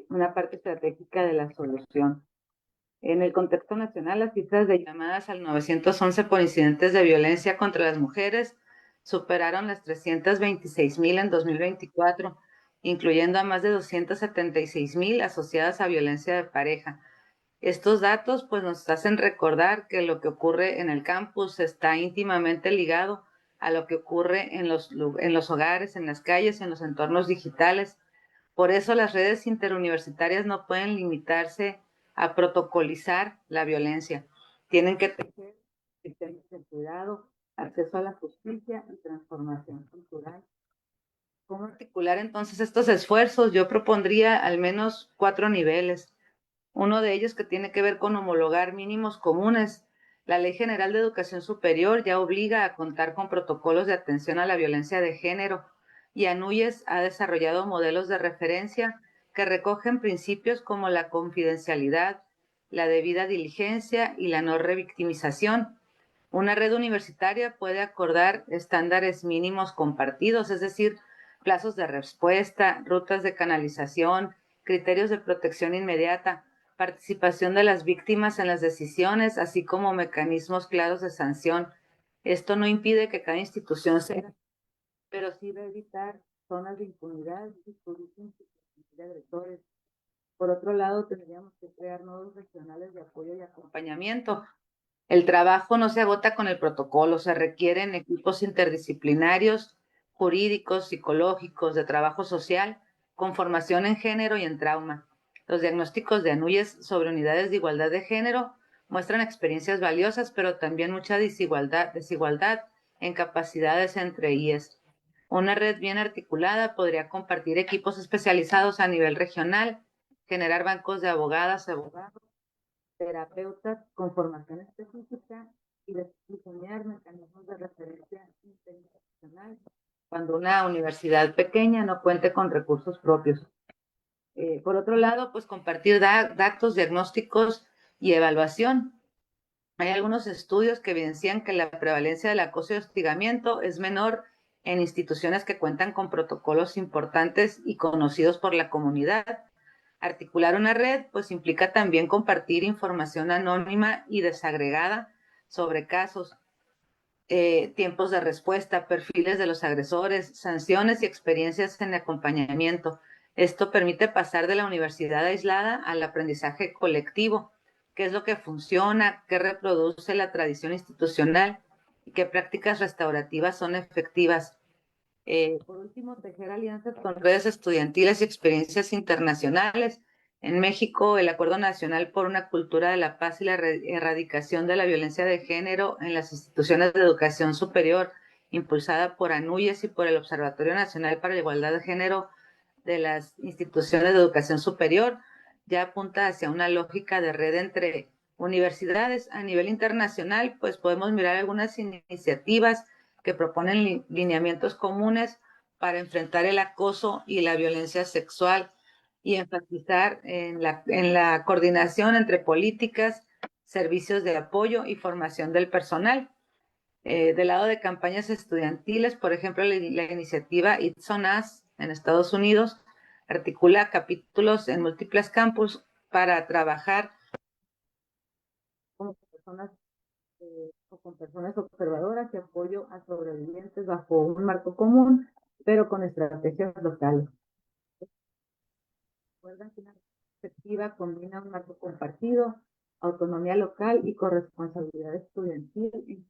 una parte estratégica de la solución. En el contexto nacional, las cifras de llamadas al 911 por incidentes de violencia contra las mujeres superaron las 326,000 en 2024, incluyendo a más de 276,000 asociadas a violencia de pareja. Estos datos pues nos hacen recordar que lo que ocurre en el campus está íntimamente ligado a lo que ocurre en los hogares, en las calles, en los entornos digitales. Por eso las redes interuniversitarias no pueden limitarse a protocolizar la violencia. Tienen que tener criterios de cuidado, acceso a la justicia y transformación cultural. ¿Cómo articular entonces estos esfuerzos? Yo propondría al menos 4 niveles. Uno de ellos que tiene que ver con homologar mínimos comunes. La Ley General de Educación Superior ya obliga a contar con protocolos de atención a la violencia de género, y ANUYES ha desarrollado modelos de referencia que recogen principios como la confidencialidad, la debida diligencia y la no revictimización. Una red universitaria puede acordar estándares mínimos compartidos, es decir, plazos de respuesta, rutas de canalización, criterios de protección inmediata, participación de las víctimas en las decisiones, así como mecanismos claros de sanción. Esto no impide que cada institución sea, pero sí va a evitar zonas de impunidad y de agresores. Por otro lado, tendríamos que crear nodos regionales de apoyo y acompañamiento. El trabajo no se agota con el protocolo, se requieren equipos interdisciplinarios, jurídicos, psicológicos, de trabajo social, con formación en género y en trauma. Los diagnósticos de ANUYES sobre unidades de igualdad de género muestran experiencias valiosas, pero también mucha desigualdad en capacidades entre IES. Una red bien articulada podría compartir equipos especializados a nivel regional, generar bancos de abogadas, abogados, terapeutas con formación específica y diseñar mecanismos de referencia interinstitucional cuando una universidad pequeña no cuente con recursos propios. Por otro lado, pues compartir datos diagnósticos y evaluación. Hay algunos estudios que evidencian que la prevalencia del acoso y hostigamiento es menor en instituciones que cuentan con protocolos importantes y conocidos por la comunidad. Articular una red pues implica también compartir información anónima y desagregada sobre casos, tiempos de respuesta, perfiles de los agresores, sanciones y experiencias en acompañamiento. Esto permite pasar de la universidad aislada al aprendizaje colectivo, qué es lo que funciona, qué reproduce la tradición institucional y qué prácticas restaurativas son efectivas. Por último, tejer alianzas con redes estudiantiles y experiencias internacionales. En México, el Acuerdo Nacional por una Cultura de la Paz y la Erradicación de la Violencia de Género en las Instituciones de Educación Superior, impulsada por ANUYES y por el Observatorio Nacional para la Igualdad de Género de las Instituciones de Educación Superior, ya apunta hacia una lógica de red entre universidades. A nivel internacional, pues podemos mirar algunas iniciativas que proponen lineamientos comunes para enfrentar el acoso y la violencia sexual y enfatizar en la coordinación entre políticas, servicios de apoyo y formación del personal. Del lado de campañas estudiantiles, por ejemplo, la iniciativa It's on Us en Estados Unidos articula capítulos en múltiples campus para trabajar con personas observadoras y apoyo a sobrevivientes bajo un marco común, pero con estrategias locales. Recuerden que una perspectiva combina un marco compartido, autonomía local y corresponsabilidad estudiantil.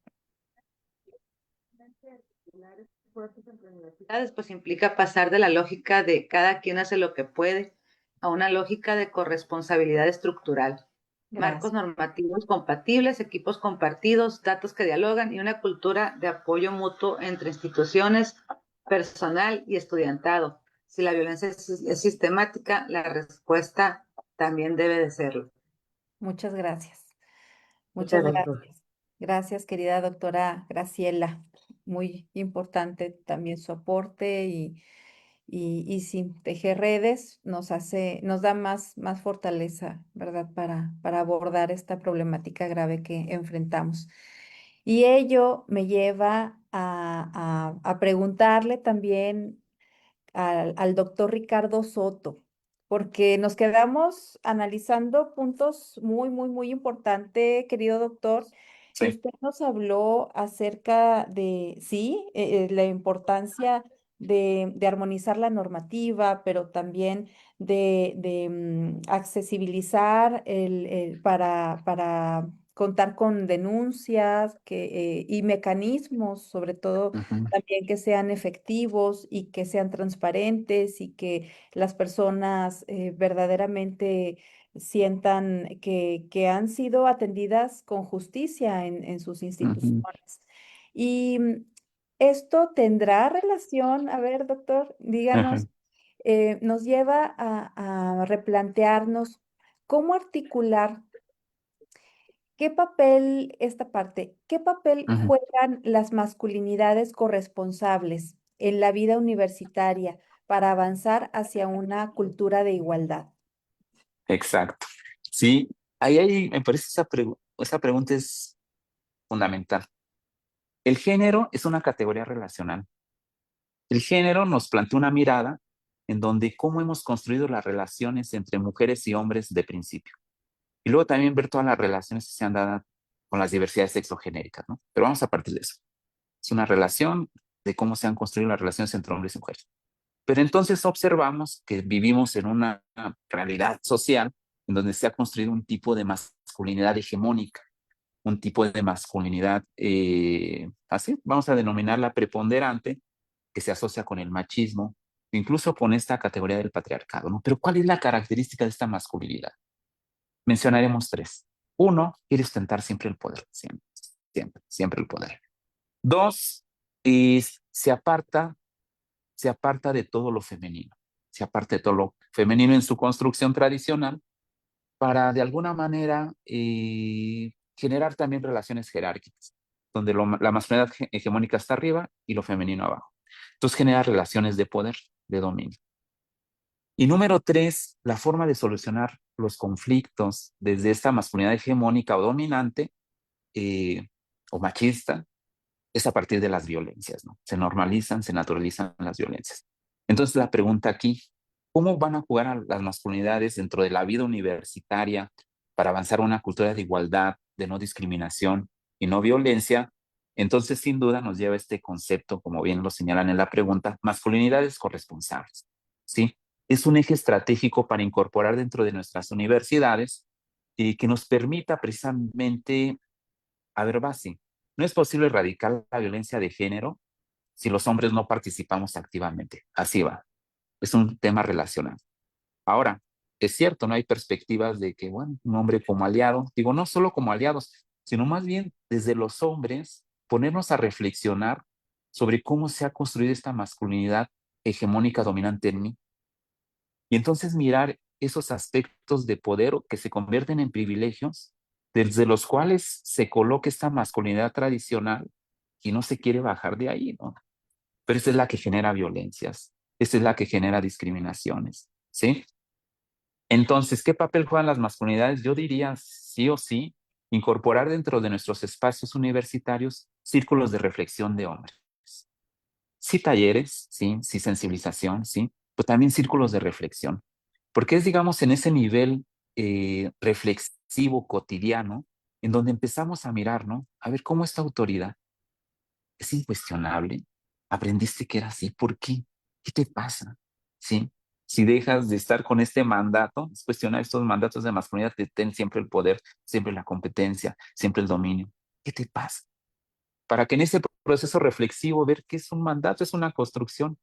Esfuerzos entre universidades, pues implica pasar de la lógica de cada quien hace lo que puede a una lógica de corresponsabilidad estructural. Marcos normativos compatibles, equipos compartidos, datos que dialogan y una cultura de apoyo mutuo entre instituciones, personal y estudiantado. Si la violencia es sistemática, la respuesta también debe de serlo. Muchas gracias. Muchas Muchas gracias. gracias. Gracias, querida doctora Graciela. Muy importante también su aporte y sí, tejer redes nos da más fortaleza, ¿verdad? Para abordar esta problemática grave que enfrentamos. Y ello me lleva a preguntarle también al doctor Ricardo Soto, porque nos quedamos analizando puntos muy importantes, querido doctor. Sí. Usted nos habló acerca de, sí, la importancia de armonizar la normativa, pero también de accesibilizar para contar con denuncias y mecanismos, sobre todo Ujú, también que sean efectivos y que sean transparentes y que las personas verdaderamente sientan que han sido atendidas con justicia en sus ujú. instituciones. Y esto tendrá relación, a ver, doctor, díganos, Ajá. nos lleva a replantearnos cómo articular. ¿Qué papel, esta parte, qué papel Ujú. juegan las masculinidades corresponsables en la vida universitaria para avanzar hacia una cultura de igualdad? Exacto. Sí, me parece esa pregunta es fundamental. El género es una categoría relacional. El género nos plantea una mirada en donde cómo hemos construido las relaciones entre mujeres y hombres de principio. Y luego también ver todas las relaciones que se han dado con las diversidades sexogenéricas, ¿no? Pero vamos a partir de eso. Es una relación de cómo se han construido las relaciones entre hombres y mujeres. Pero entonces observamos que vivimos en una realidad social en donde se ha construido un tipo de masculinidad hegemónica, un tipo de masculinidad, así vamos a denominarla preponderante, que se asocia con el machismo, incluso con esta categoría del patriarcado, ¿no? Pero ¿cuál es la característica de esta masculinidad? Mencionaremos tres. Uno, quiere ostentar siempre el poder, siempre el poder. Dos, se aparta de todo lo femenino, se aparta de todo lo femenino en su construcción tradicional para de alguna manera generar también relaciones jerárquicas, donde la masculinidad hegemónica está arriba y lo femenino abajo. Entonces genera relaciones de poder, de dominio. Y número tres, la forma de solucionar los conflictos desde esta masculinidad hegemónica o dominante o machista es a partir de las violencias, ¿no? Se normalizan, se naturalizan las violencias. Entonces la pregunta aquí, ¿cómo van a jugar a las masculinidades dentro de la vida universitaria para avanzar a una cultura de igualdad, de no discriminación y no violencia? Entonces, sin duda, nos lleva este concepto, como bien lo señalan en la pregunta, masculinidades corresponsables, ¿sí? Es un eje estratégico para incorporar dentro de nuestras universidades y que nos permita precisamente, a ver, base, no es posible erradicar la violencia de género si los hombres no participamos activamente. Así va. Es un tema relacional. Ahora, es cierto, no hay perspectivas de que, bueno, un hombre como aliado, digo, no solo como aliados, sino más bien desde los hombres, ponernos a reflexionar sobre cómo se ha construido esta masculinidad hegemónica dominante en mí. Y entonces mirar esos aspectos de poder que se convierten en privilegios, desde los cuales se coloca esta masculinidad tradicional y no se quiere bajar de ahí, ¿no? Pero esta es la que genera violencias, esta es la que genera discriminaciones, ¿sí? Entonces, ¿qué papel juegan las masculinidades? Yo diría sí o sí, incorporar dentro de nuestros espacios universitarios círculos de reflexión de hombres. Sí talleres, sí sensibilización, sí, pero también círculos de reflexión. Porque es, digamos, en ese nivel reflexivo cotidiano en donde empezamos a mirar, ¿no? A ver cómo esta autoridad es incuestionable. Aprendiste que era así. ¿Por qué? ¿Qué te pasa? ¿Sí? Si dejas de estar con este mandato, es cuestionar estos mandatos de masculinidad, te ten siempre el poder, siempre la competencia, siempre el dominio. ¿Qué te pasa? Para que en ese proceso reflexivo ver qué es un mandato, es una construcción.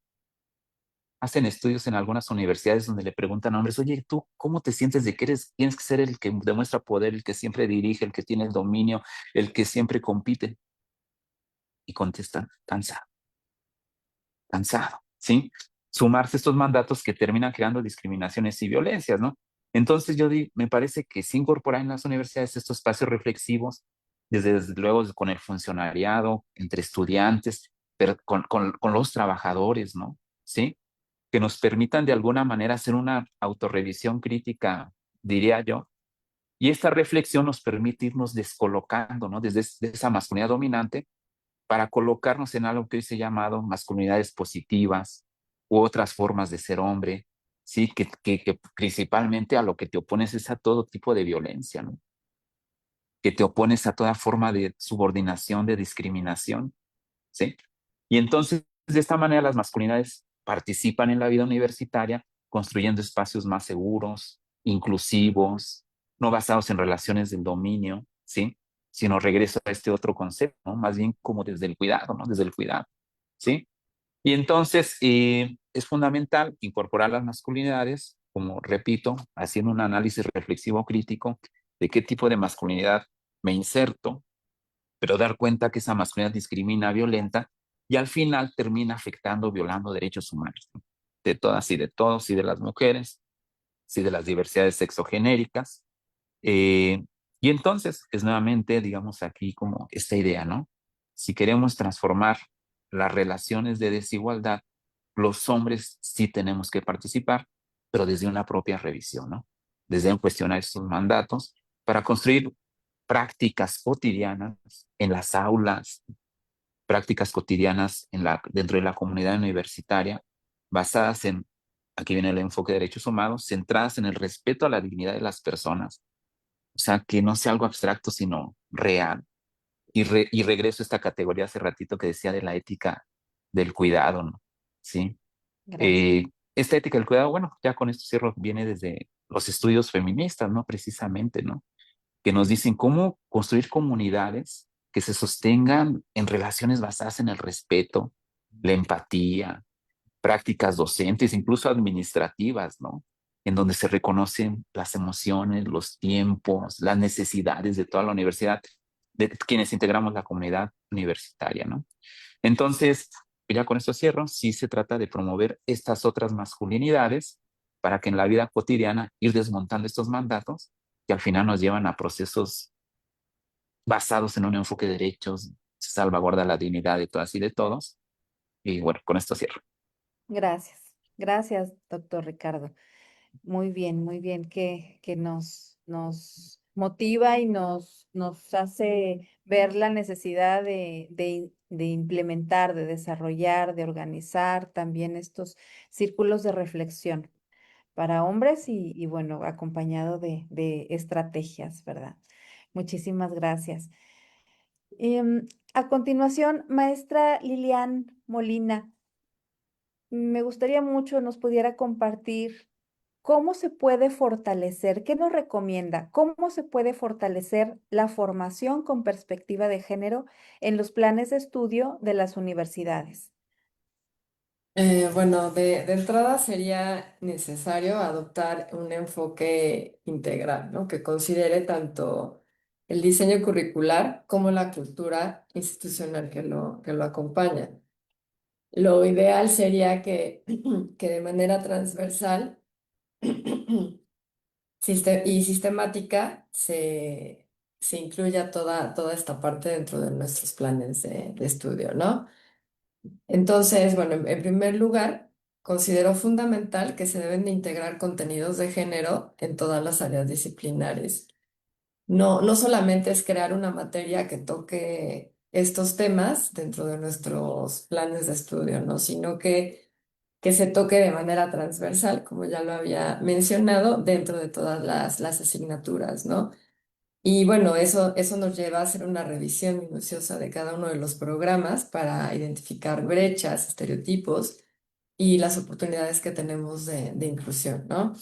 Hacen estudios en algunas universidades donde le preguntan a hombres, oye, ¿tú cómo te sientes de que tienes que ser el que demuestra poder, el que siempre dirige, el que tiene el dominio, el que siempre compite? Y contestan, cansado, cansado, ¿sí? Sumarse estos mandatos que terminan creando discriminaciones y violencias, ¿no? Entonces me parece que sí incorporar en las universidades estos espacios reflexivos, desde luego con el funcionariado, entre estudiantes, pero con los trabajadores, ¿no? ¿Sí? Que nos permitan de alguna manera hacer una autorrevisión crítica, diría yo, y esta reflexión nos permite irnos descolocando, ¿no? Desde esa masculinidad dominante para colocarnos en algo que hoy se ha llamado masculinidades positivas u otras formas de ser hombre, ¿sí? Que principalmente a lo que te opones es a todo tipo de violencia, ¿no? Que te opones a toda forma de subordinación, de discriminación, ¿sí? Y entonces, de esta manera, las masculinidades participan en la vida universitaria, construyendo espacios más seguros, inclusivos, no basados en relaciones del dominio, ¿sí? Sino regreso a este otro concepto, ¿no? Más bien como desde el cuidado, ¿no? Desde el cuidado, ¿sí? Y entonces, es fundamental incorporar las masculinidades, como repito, haciendo un análisis reflexivo crítico de qué tipo de masculinidad me inserto, pero dar cuenta que esa masculinidad discrimina, violenta, y al final termina afectando, violando derechos humanos, ¿no? De todas y de todos, y de las mujeres, y de las diversidades sexogenéricas. Eh, y entonces es nuevamente, digamos, aquí como esta idea, ¿no? Si queremos transformar las relaciones de desigualdad, los hombres sí tenemos que participar, pero desde una propia revisión, ¿no? Desde un cuestionar estos mandatos para construir prácticas cotidianas en las aulas, prácticas cotidianas dentro de la comunidad universitaria, basadas en, aquí viene el enfoque de derechos humanos, centradas en el respeto a la dignidad de las personas. O sea, que no sea algo abstracto, sino real. Y regreso a esta categoría hace ratito que decía de la ética del cuidado, ¿no? ¿Sí? Gracias. Eh, esta ética del cuidado, bueno, ya con esto cierro, viene desde los estudios feministas, ¿no? Precisamente, ¿no? Que nos dicen cómo construir comunidades que se sostengan en relaciones basadas en el respeto, la empatía, prácticas docentes, incluso administrativas, ¿no? En donde se reconocen las emociones, los tiempos, las necesidades de toda la universidad, de quienes integramos la comunidad universitaria, ¿no? Entonces, ya con esto cierro, sí se trata de promover estas otras masculinidades para que en la vida cotidiana ir desmontando estos mandatos que al final nos llevan a procesos basados en un enfoque de derechos, se salvaguarda la dignidad de todas y de todos. Y bueno, con esto cierro. Gracias. Gracias, doctor Ricardo. Muy bien, que nos motiva y nos hace ver la necesidad de implementar, de desarrollar, de organizar también estos círculos de reflexión para hombres y bueno, acompañado de estrategias, ¿verdad? Muchísimas gracias. A continuación, maestra Lilian Molina, me gustaría mucho nos pudiera compartir cómo se puede fortalecer, qué nos recomienda, cómo se puede fortalecer la formación con perspectiva de género en los planes de estudio de las universidades. Bueno, de entrada sería necesario adoptar un enfoque integral, ¿no? Que considere tanto el diseño curricular como la cultura institucional que lo acompaña. Lo ideal sería que de manera transversal y sistemática se incluya toda esta parte dentro de nuestros planes de estudio, ¿no? Entonces, bueno, en primer lugar, considero fundamental que se deben de integrar contenidos de género en todas las áreas disciplinares. No solamente es crear una materia que toque estos temas dentro de nuestros planes de estudio, ¿no? Sino que se toque de manera transversal, como ya lo había mencionado, dentro de todas las asignaturas, ¿no? Y bueno, eso nos lleva a hacer una revisión minuciosa de cada uno de los programas para identificar brechas, estereotipos y las oportunidades que tenemos de inclusión, ¿no?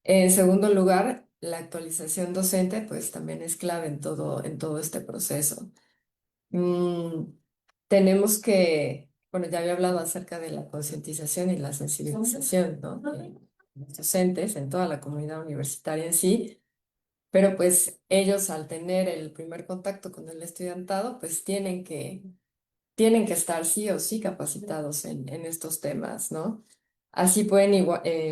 En segundo lugar, la actualización docente pues también es clave en todo este proceso. Mm, tenemos que, bueno, ya había hablado acerca de la concientización y la sensibilización, ¿no? De los docentes en toda la comunidad universitaria en sí, pero pues ellos al tener el primer contacto con el estudiantado, pues tienen que estar sí o sí capacitados en estos temas, ¿no? Así pueden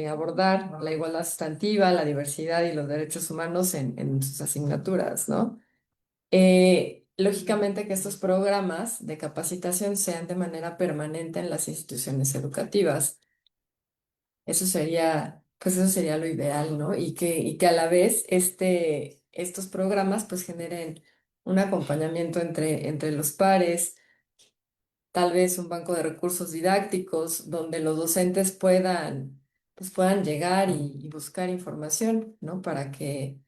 abordar la igualdad sustantiva, la diversidad y los derechos humanos en sus asignaturas, ¿no? Lógicamente que estos programas de capacitación sean de manera permanente en las instituciones educativas. Eso sería lo ideal, ¿no? Y que a la vez estos programas pues generen un acompañamiento entre los pares, tal vez un banco de recursos didácticos donde los docentes puedan llegar y buscar información, ¿no? Para que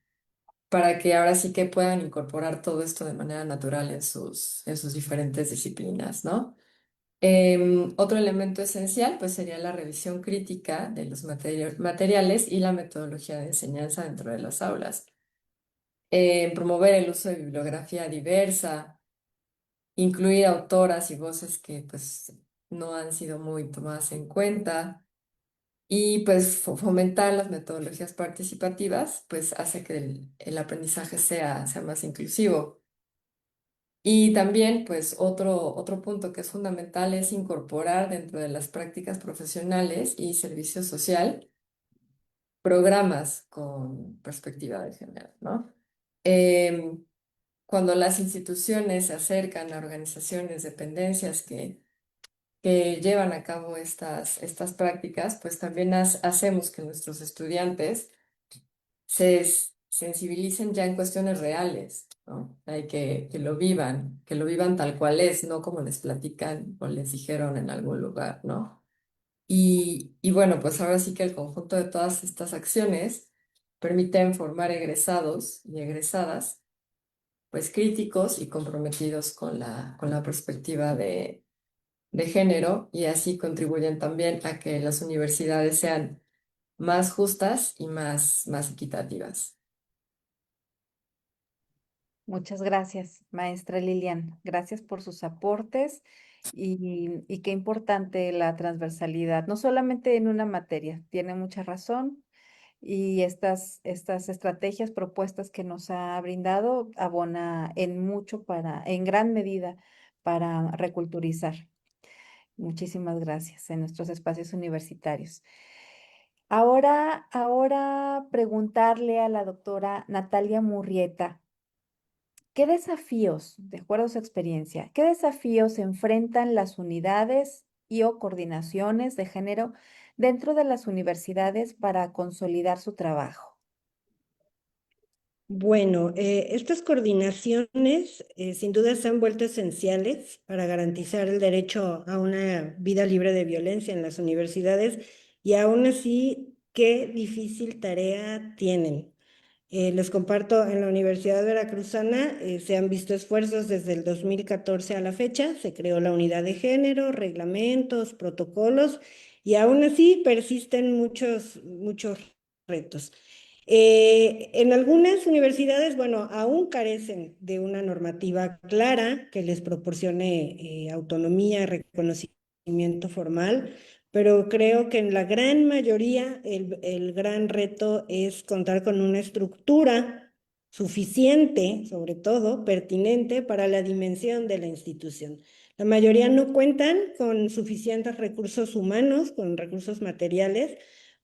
ahora sí que puedan incorporar todo esto de manera natural en sus diferentes disciplinas, ¿no? Otro elemento esencial pues sería la revisión crítica de los materiales y la metodología de enseñanza dentro de las aulas. Promover el uso de bibliografía diversa, incluir autoras y voces que pues no han sido muy tomadas en cuenta y pues fomentar las metodologías participativas pues hace que el aprendizaje sea más inclusivo. Y también, pues, otro punto que es fundamental es incorporar dentro de las prácticas profesionales y servicio social programas con perspectiva de género, ¿no? Em, Cuando las instituciones se acercan a organizaciones, dependencias que llevan a cabo estas prácticas, pues también hacemos que nuestros estudiantes sensibilicen ya en cuestiones reales, ¿no? Hay que lo vivan tal cual es, no como les platican o les dijeron en algún lugar, ¿no? Y bueno, pues ahora sí que el conjunto de todas estas acciones permiten formar egresados y egresadas, pues críticos y comprometidos con la perspectiva de género y así contribuyen también a que las universidades sean más justas y más equitativas. Muchas gracias, maestra Lilian. Gracias por sus aportes y qué importante la transversalidad, no solamente en una materia, tiene mucha razón y estas estrategias, propuestas que nos ha brindado abona en gran medida para reculturizar. Muchísimas gracias en nuestros espacios universitarios. Ahora preguntarle a la doctora Natalia Murrieta. ¿Qué desafíos, de acuerdo a su experiencia, qué desafíos enfrentan las unidades y o coordinaciones de género dentro de las universidades para consolidar su trabajo? Bueno, estas coordinaciones sin duda se han vuelto esenciales para garantizar el derecho a una vida libre de violencia en las universidades y aún así, qué difícil tarea tienen. Les comparto, en la Universidad Veracruzana se han visto esfuerzos desde el 2014 a la fecha, se creó la unidad de género, reglamentos, protocolos y aún así persisten muchos retos. En algunas universidades, bueno, aún carecen de una normativa clara que les proporcione autonomía, reconocimiento formal pero creo que en la gran mayoría el gran reto es contar con una estructura suficiente, sobre todo pertinente para la dimensión de la institución. La mayoría no cuentan con suficientes recursos humanos, con recursos materiales,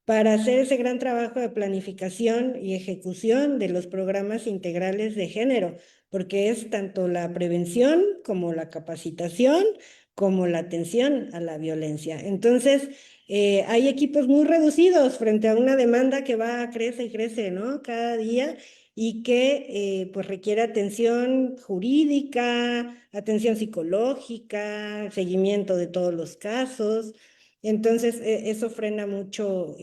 para hacer ese gran trabajo de planificación y ejecución de los programas integrales de género, porque es tanto la prevención como la capacitación, como la atención a la violencia. Entonces, hay equipos muy reducidos frente a una demanda que crece y crece, ¿no? Cada día y que pues requiere atención jurídica, atención psicológica, seguimiento de todos los casos. Entonces, eso frena mucho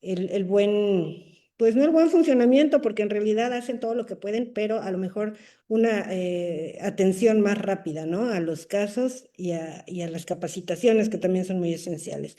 el buen, pues no el buen funcionamiento, porque en realidad hacen todo lo que pueden, pero a lo mejor una atención más rápida, ¿no? A los casos y a las capacitaciones, que también son muy esenciales.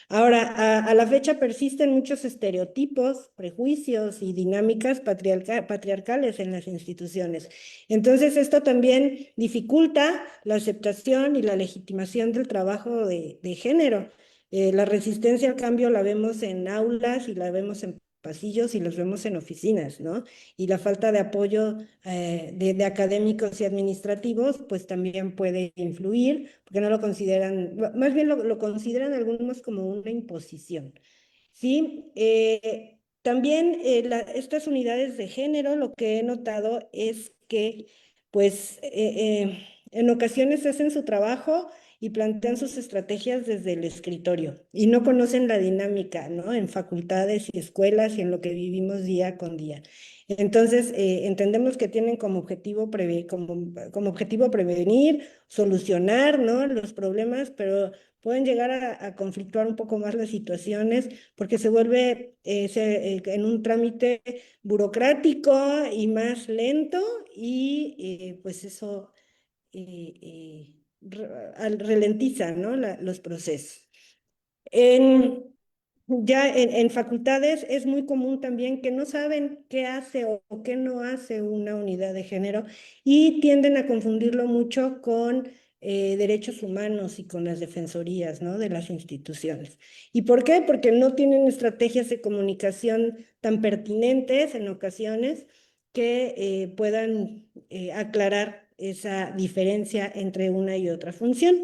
Ahora, a la fecha persisten muchos estereotipos, prejuicios y dinámicas patriarcales en las instituciones. Entonces, esto también dificulta la aceptación y la legitimación del trabajo de género. La resistencia al cambio la vemos en aulas y la vemos en pasillos y los vemos en oficinas, ¿no? Y la falta de apoyo de académicos y administrativos, pues también puede influir, porque no lo consideran, más bien lo consideran algunos como una imposición, ¿sí? También estas unidades de género, lo que he notado es que, pues, en ocasiones hacen su trabajo y plantean sus estrategias desde el escritorio y no conocen la dinámica, ¿no? En facultades y escuelas y en lo que vivimos día con día. Entonces, entendemos que tienen como objetivo prevenir, solucionar, ¿no? Los problemas, pero pueden llegar a conflictuar un poco más las situaciones porque se vuelve en un trámite burocrático y más lento y pues eso ralentiza, ¿no? Los procesos. Ya en facultades es muy común también que no saben qué hace o qué no hace una unidad de género y tienden a confundirlo mucho con derechos humanos y con las defensorías, ¿no? De las instituciones. ¿Y por qué? Porque no tienen estrategias de comunicación tan pertinentes en ocasiones que puedan aclarar esa diferencia entre una y otra función.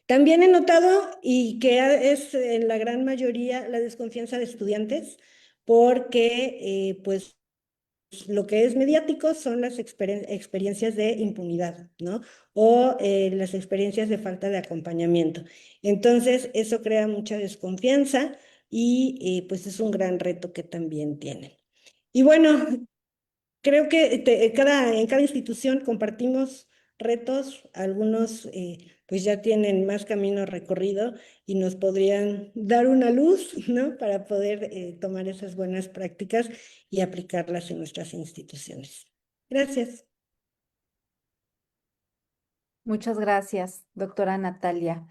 También he notado y que es en la gran mayoría la desconfianza de estudiantes porque pues lo que es mediático son las experiencias de impunidad, ¿no? O las experiencias de falta de acompañamiento. Entonces, eso crea mucha desconfianza y pues es un gran reto que también tienen. Y bueno, creo que en cada institución compartimos retos, algunos pues ya tienen más camino recorrido y nos podrían dar una luz, ¿no? Para poder tomar esas buenas prácticas y aplicarlas en nuestras instituciones. Gracias. Muchas gracias, doctora Natalia.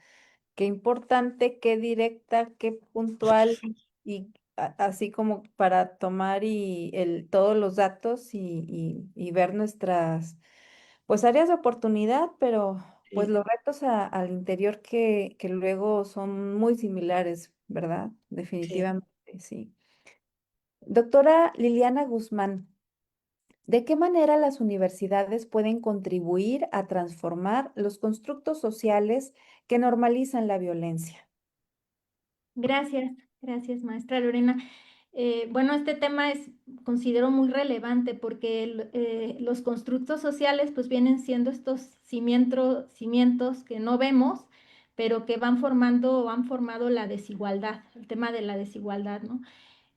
Qué importante, qué directa, qué puntual y así como para tomar todos los datos y ver nuestras pues áreas de oportunidad, pero pues Sí. los retos al interior que luego son muy similares, ¿verdad? Sí. Definitivamente, sí. Doctora Liliana Guzmán, ¿de qué manera las universidades pueden contribuir a transformar los constructos sociales que normalizan la violencia? Gracias, maestra Lorena. Bueno, este tema considero muy relevante porque los constructos sociales pues vienen siendo estos cimientos que no vemos, pero que han formado la desigualdad, el tema de la desigualdad, ¿no?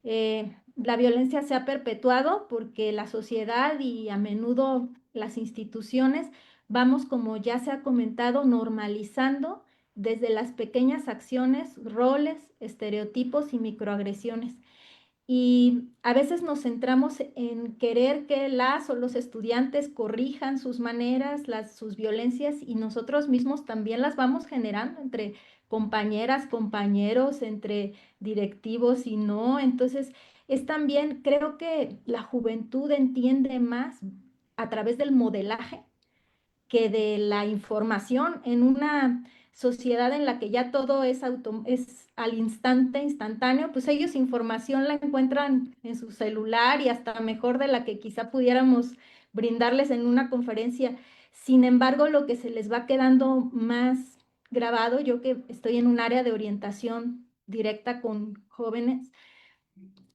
La violencia se ha perpetuado porque la sociedad y a menudo las instituciones vamos, como ya se ha comentado, normalizando desde las pequeñas acciones, roles, estereotipos y microagresiones. Y a veces nos centramos en querer que las o los estudiantes corrijan sus maneras, sus violencias, y nosotros mismos también las vamos generando entre compañeras, compañeros, entre directivos y no. Entonces, es también, creo que la juventud entiende más a través del modelaje que de la información en una sociedad en la que ya todo es al instante, instantáneo, pues ellos información la encuentran en su celular y hasta mejor de la que quizá pudiéramos brindarles en una conferencia. Sin embargo, lo que se les va quedando más grabado, yo que estoy en un área de orientación directa con jóvenes,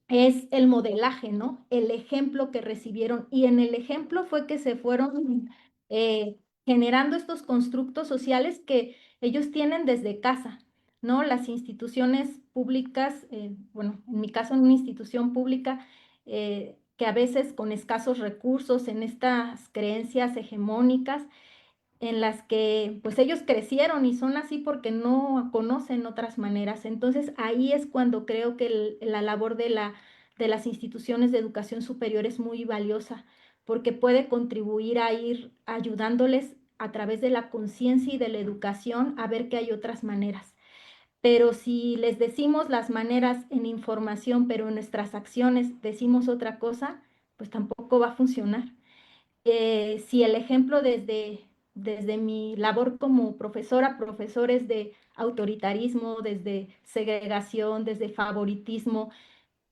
es el modelaje, ¿no? El ejemplo que recibieron. Y en el ejemplo fue que se fueron generando estos constructos sociales que ellos tienen desde casa, ¿no? Las instituciones públicas, bueno, en mi caso en una institución pública, que a veces con escasos recursos, en estas creencias hegemónicas, en las que pues ellos crecieron y son así porque no conocen otras maneras. Entonces ahí es cuando creo que la labor de las instituciones de educación superior es muy valiosa, porque puede contribuir a ir ayudándoles a través de la conciencia y de la educación a ver que hay otras maneras. Pero si les decimos las maneras en información, pero en nuestras acciones decimos otra cosa, pues tampoco va a funcionar. Si el ejemplo desde mi labor como profesora, profesores de autoritarismo, desde segregación, desde favoritismo,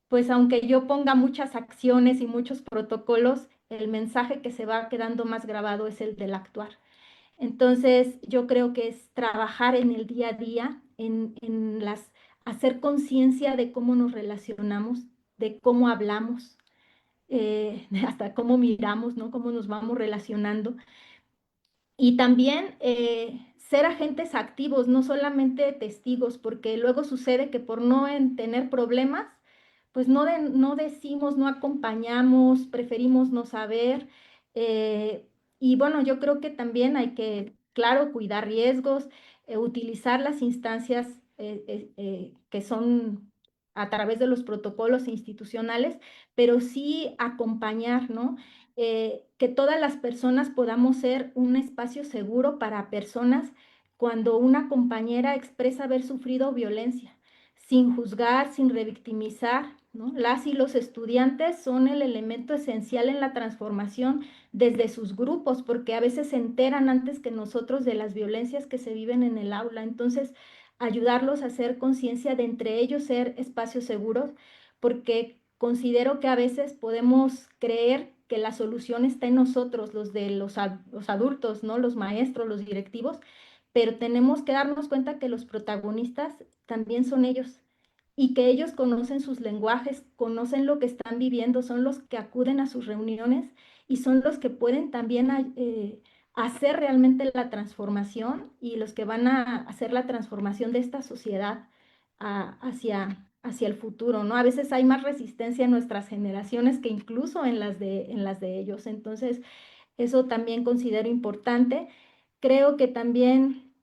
pues aunque yo ponga muchas acciones y muchos protocolos, el mensaje que se va quedando más grabado es el del actuar. Entonces, yo creo que es trabajar en el día a día, hacer conciencia de cómo nos relacionamos, de cómo hablamos, hasta cómo miramos, ¿no? Cómo nos vamos relacionando. Y también ser agentes activos, no solamente testigos, porque luego sucede que por no tener problemas, pues no decimos, no acompañamos, preferimos no saber. eh, y bueno, yo creo que también hay que, claro, cuidar riesgos, utilizar las instancias que son a través de los protocolos institucionales, pero sí acompañar, ¿no? Que todas las personas podamos ser un espacio seguro para personas cuando una compañera expresa haber sufrido violencia, sin juzgar, sin revictimizar, ¿no? Las y los estudiantes son el elemento esencial en la transformación desde sus grupos, porque a veces se enteran antes que nosotros de las violencias que se viven en el aula. Entonces, ayudarlos a hacer conciencia de entre ellos ser espacios seguros, porque considero que a veces podemos creer que la solución está en nosotros, los adultos, ¿no? Los maestros, los directivos, pero tenemos que darnos cuenta que los protagonistas también son ellos y que ellos conocen sus lenguajes, conocen lo que están viviendo, son los que acuden a sus reuniones y son los que pueden también hacer realmente la transformación y los que van a hacer la transformación de esta sociedad hacia el futuro, ¿no? A veces hay más resistencia en nuestras generaciones que incluso en las de ellos. Entonces, eso también considero importante. Creo que también,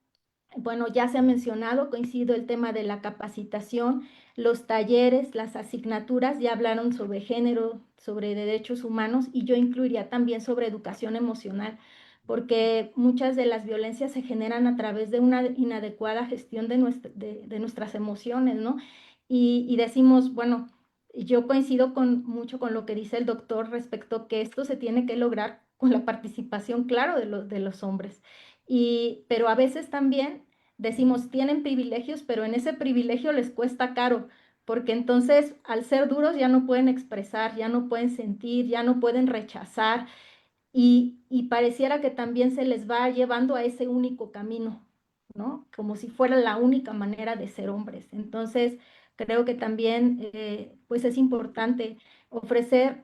bueno, ya se ha mencionado, coincido el tema de la capacitación, los talleres, las asignaturas, ya hablaron sobre género, sobre derechos humanos y yo incluiría también sobre educación emocional, porque muchas de las violencias se generan a través de una inadecuada gestión de nuestras emociones, ¿no? Y decimos, bueno, yo coincido mucho con lo que dice el doctor respecto que esto se tiene que lograr con la participación, claro, de los hombres. Pero a veces también decimos, tienen privilegios, pero en ese privilegio les cuesta caro, porque entonces al ser duros ya no pueden expresar, ya no pueden sentir, ya no pueden rechazar, y pareciera que también se les va llevando a ese único camino, ¿no? Como si fuera la única manera de ser hombres. Entonces, creo que también pues es importante ofrecer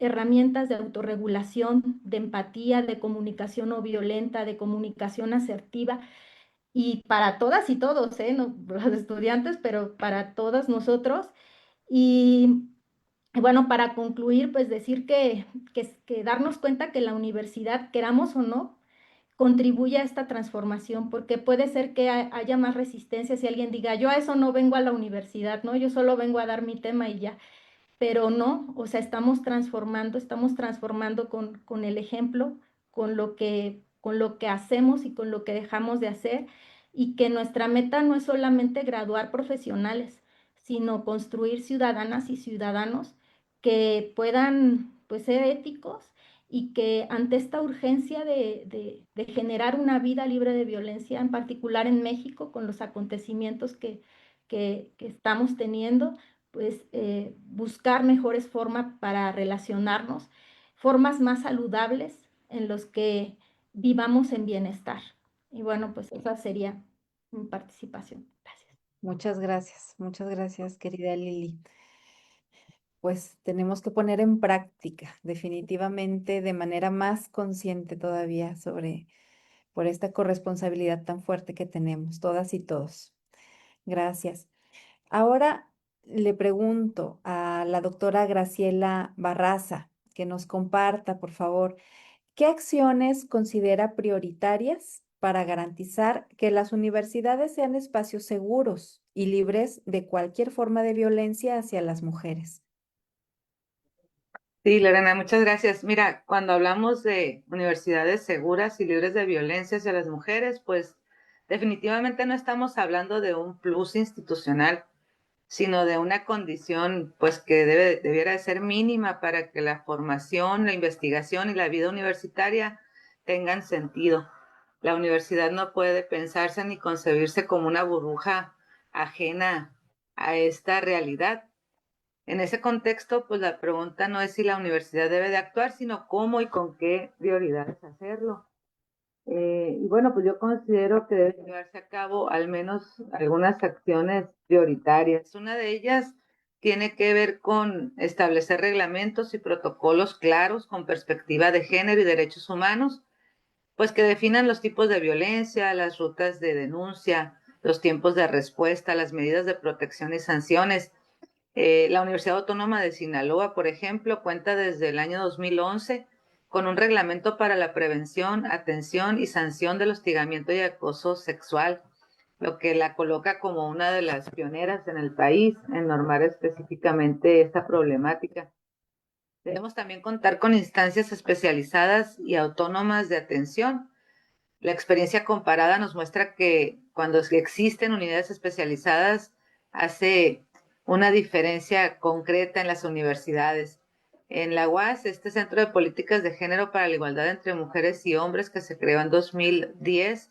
herramientas de autorregulación, de empatía, de comunicación no violenta, de comunicación asertiva, y para todas y todos, ¿eh? No, los estudiantes, pero para todas nosotros. Y bueno, para concluir, pues decir que darnos cuenta que la universidad, queramos o no, contribuye a esta transformación, porque puede ser que haya más resistencia si alguien diga, yo a eso no vengo a la universidad, ¿no? Yo solo vengo a dar mi tema y ya, pero no, o sea, estamos transformando con el ejemplo, con lo que hacemos y con lo que dejamos de hacer, y que nuestra meta no es solamente graduar profesionales, sino construir ciudadanas y ciudadanos que puedan, pues, ser éticos y que ante esta urgencia de generar una vida libre de violencia, en particular en México, con los acontecimientos que estamos teniendo, pues buscar mejores formas para relacionarnos, formas más saludables en los que vivamos en bienestar. Y bueno, pues esa sería mi participación. Gracias. Muchas gracias, querida Lili. Pues tenemos que poner en práctica, definitivamente, de manera más consciente todavía por esta corresponsabilidad tan fuerte que tenemos, todas y todos. Gracias. Ahora le pregunto a la doctora Graciela Barraza que nos comparta, por favor, ¿qué acciones considera prioritarias para garantizar que las universidades sean espacios seguros y libres de cualquier forma de violencia hacia las mujeres? Sí, Lorena, muchas gracias. Mira, cuando hablamos de universidades seguras y libres de violencia hacia las mujeres, pues definitivamente no estamos hablando de un plus institucional, sino de una condición pues que debiera de ser mínima para que la formación, la investigación y la vida universitaria tengan sentido. La universidad no puede pensarse ni concebirse como una burbuja ajena a esta realidad. En ese contexto, pues la pregunta no es si la universidad debe de actuar, sino cómo y con qué prioridades hacerlo. Y bueno, pues yo considero que deben llevarse a cabo al menos algunas acciones prioritarias. Una de ellas tiene que ver con establecer reglamentos y protocolos claros con perspectiva de género y derechos humanos, pues que definan los tipos de violencia, las rutas de denuncia, los tiempos de respuesta, las medidas de protección y sanciones. La Universidad Autónoma de Sinaloa, por ejemplo, cuenta desde el año 2011 con un reglamento para la prevención, atención y sanción del hostigamiento y acoso sexual, lo que la coloca como una de las pioneras en el país en normar específicamente esta problemática. Debemos también contar con instancias especializadas y autónomas de atención. La experiencia comparada nos muestra que cuando existen unidades especializadas hace una diferencia concreta en las universidades. En la UAS, este Centro de Políticas de Género para la Igualdad entre Mujeres y Hombres, que se creó en 2010,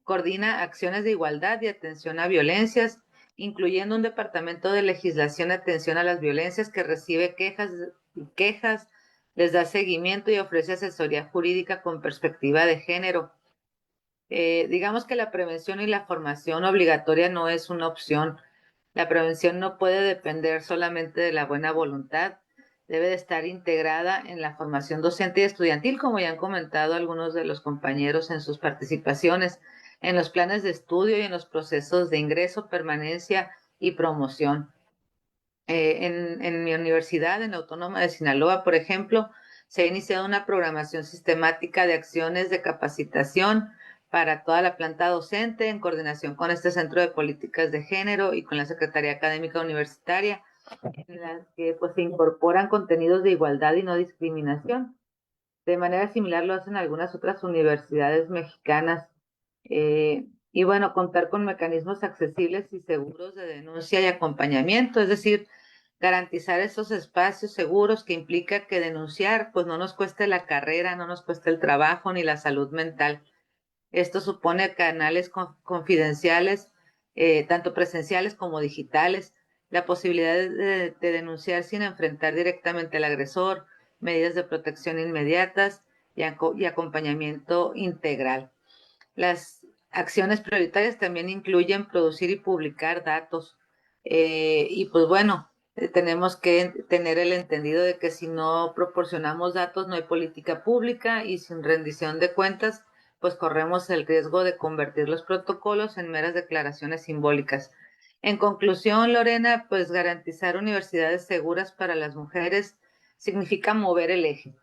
coordina acciones de igualdad y atención a violencias, incluyendo un departamento de legislación y atención a las violencias que recibe quejas, les da seguimiento y ofrece asesoría jurídica con perspectiva de género. Digamos que la prevención y la formación obligatoria no es una opción. La prevención no puede depender solamente de la buena voluntad, debe de estar integrada en la formación docente y estudiantil, como ya han comentado algunos de los compañeros en sus participaciones, en los planes de estudio y en los procesos de ingreso, permanencia y promoción. En mi universidad, en la Autónoma de Sinaloa, por ejemplo, se ha iniciado una programación sistemática de acciones de capacitación para toda la planta docente en coordinación con este Centro de Políticas de Género y con la Secretaría Académica Universitaria, en las que pues, se incorporan contenidos de igualdad y no discriminación. De manera similar lo hacen algunas otras universidades mexicanas. Y bueno, contar con mecanismos accesibles y seguros de denuncia y acompañamiento, es decir, garantizar esos espacios seguros que implica que denunciar pues no nos cueste la carrera, no nos cueste el trabajo ni la salud mental. Esto supone canales confidenciales, tanto presenciales como digitales, la posibilidad de denunciar sin enfrentar directamente al agresor, medidas de protección inmediatas y acompañamiento integral. Las acciones prioritarias también incluyen producir y publicar datos. Y pues bueno, tenemos que tener el entendido de que si no proporcionamos datos no hay política pública y sin rendición de cuentas, pues corremos el riesgo de convertir los protocolos en meras declaraciones simbólicas. En conclusión, Lorena, pues garantizar universidades seguras para las mujeres significa mover el eje,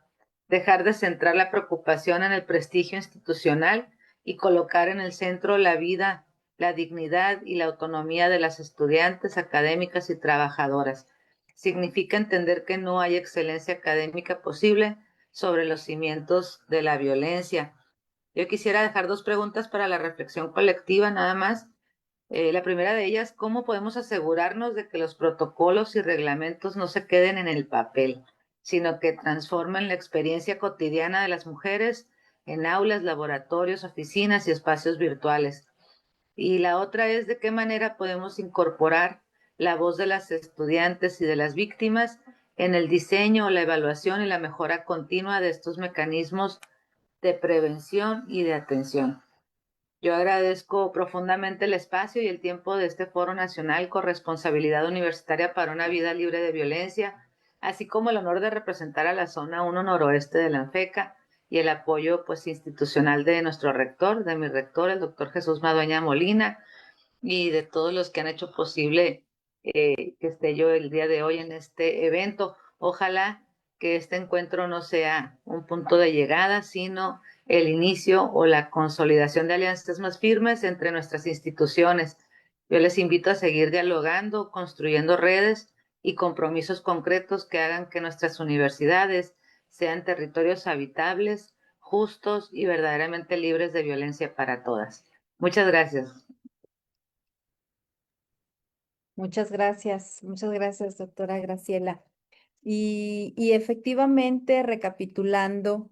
dejar de centrar la preocupación en el prestigio institucional y colocar en el centro la vida, la dignidad y la autonomía de las estudiantes, académicas y trabajadoras. Significa entender que no hay excelencia académica posible sobre los cimientos de la violencia. Yo quisiera dejar dos preguntas para la reflexión colectiva nada más. La primera de ellas, ¿cómo podemos asegurarnos de que los protocolos y reglamentos no se queden en el papel, sino que transformen la experiencia cotidiana de las mujeres en aulas, laboratorios, oficinas y espacios virtuales. Y la otra es de qué manera podemos incorporar la voz de las estudiantes y de las víctimas en el diseño, la evaluación y la mejora continua de estos mecanismos de prevención y de atención. Yo agradezco profundamente el espacio y el tiempo de este Foro Nacional Corresponsabilidad Universitaria para una Vida Libre de Violencia, así como el honor de representar a la Zona 1 Noroeste de la ANFECA y el apoyo pues, institucional de nuestro rector, de mi rector, el doctor Jesús Madueña Molina, y de todos los que han hecho posible que esté yo el día de hoy en este evento. Ojalá que este encuentro no sea un punto de llegada, sino el inicio o la consolidación de alianzas más firmes entre nuestras instituciones. Yo les invito a seguir dialogando, construyendo redes y compromisos concretos que hagan que nuestras universidades sean territorios habitables, justos y verdaderamente libres de violencia para todas. Muchas gracias. Muchas gracias, doctora Graciela. Y efectivamente, recapitulando,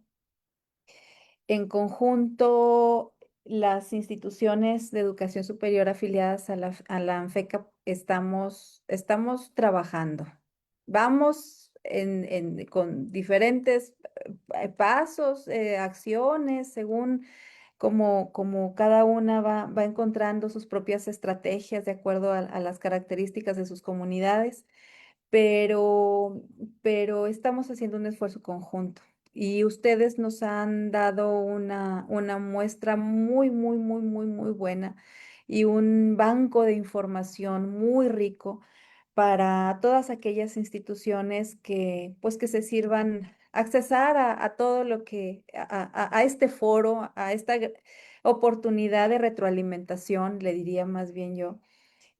en conjunto, las instituciones de educación superior afiliadas a la ANFECA estamos trabajando. Vamos con diferentes pasos, acciones, según como cada una va encontrando sus propias estrategias de acuerdo a las características de sus comunidades, pero, pero estamos haciendo un esfuerzo conjunto. Y ustedes nos han dado una muestra muy buena y un banco de información muy rico para todas aquellas instituciones pues, que se sirvan accesar a todo lo que, a este foro, a esta oportunidad de retroalimentación, le diría más bien yo.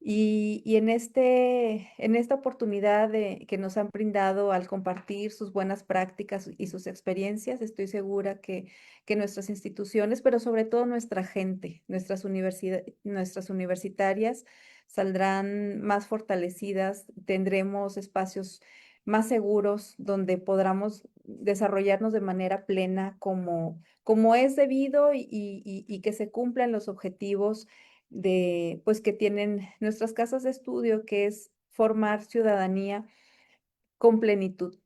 Y en esta oportunidad que nos han brindado al compartir sus buenas prácticas y sus experiencias, estoy segura que nuestras instituciones, pero sobre todo nuestra gente, nuestras universitarias, saldrán más fortalecidas, tendremos espacios más seguros donde podamos desarrollarnos de manera plena como es debido y que se cumplan los objetivos pues que tienen nuestras casas de estudio, que es formar ciudadanía con plenitud,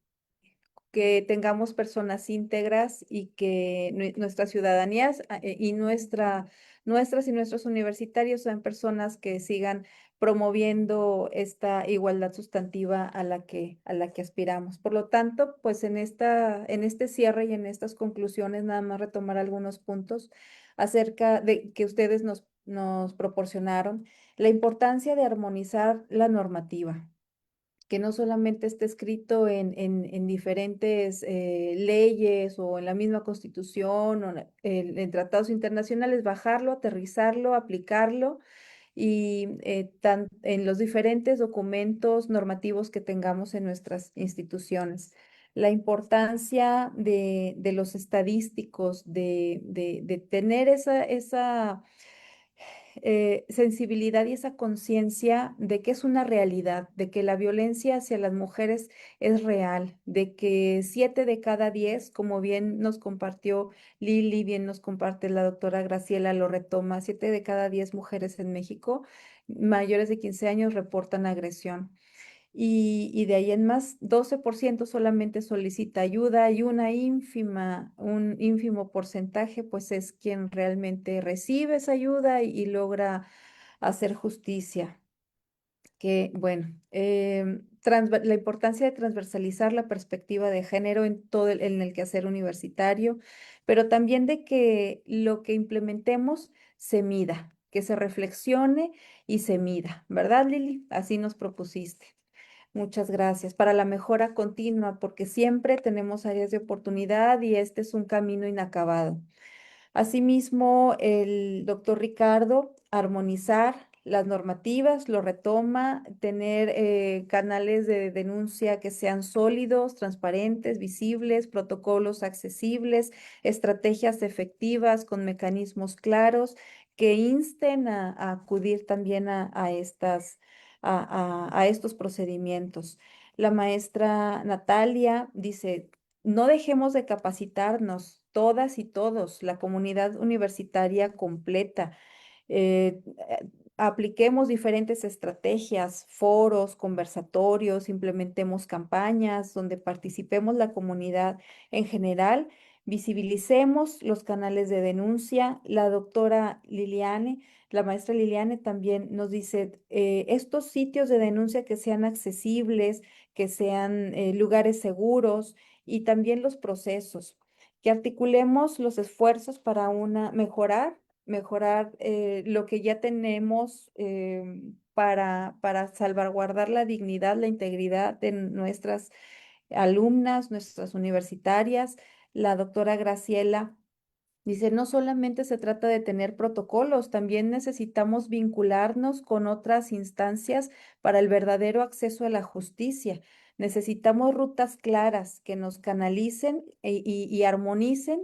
que tengamos personas íntegras y que nuestras ciudadanías nuestras y nuestros universitarios sean personas que sigan promoviendo esta igualdad sustantiva a la que aspiramos. Por lo tanto, pues en este cierre y en estas conclusiones, nada más retomar algunos puntos acerca de que ustedes nos proporcionaron, la importancia de armonizar la normativa, que no solamente esté escrito en diferentes leyes o en la misma Constitución o en tratados internacionales, bajarlo, aterrizarlo, aplicarlo y en los diferentes documentos normativos que tengamos en nuestras instituciones. La importancia de los estadísticos, de tener esa sensibilidad y esa conciencia de que es una realidad, de que la violencia hacia las mujeres es real, de que 7 de cada 10, como bien nos compartió Lili, bien nos comparte la doctora Graciela, lo retoma, 7 de cada 10 mujeres en México mayores de 15 años reportan agresión. Y de ahí en más, 12% solamente solicita ayuda y un ínfimo porcentaje pues es quien realmente recibe esa ayuda y logra hacer justicia. Que bueno, la importancia de transversalizar la perspectiva de género en todo en el quehacer universitario, pero también de que lo que implementemos se mida, que se reflexione y se mida, ¿verdad, Lili? Así nos propusiste. Muchas gracias. Para la mejora continua, porque siempre tenemos áreas de oportunidad y este es un camino inacabado. Asimismo, el doctor Ricardo, armonizar las normativas, lo retoma, tener canales de denuncia que sean sólidos, transparentes, visibles, protocolos accesibles, estrategias efectivas con mecanismos claros que insten a acudir también a a estos procedimientos. La maestra Natalia dice, no dejemos de capacitarnos, todas y todos, la comunidad universitaria completa. eh, eh, Apliquemos diferentes estrategias, foros, conversatorios, implementemos campañas donde participemos la comunidad en general, visibilicemos los canales de denuncia. La doctora Liliane, la maestra Liliane también nos dice, estos sitios de denuncia que sean accesibles, que sean lugares seguros y también los procesos, que articulemos los esfuerzos para mejorar lo que ya tenemos para salvaguardar la dignidad, la integridad de nuestras alumnas, nuestras universitarias. La doctora Graciela dice, no solamente se trata de tener protocolos, también necesitamos vincularnos con otras instancias para el verdadero acceso a la justicia. Necesitamos rutas claras que nos canalicen y armonicen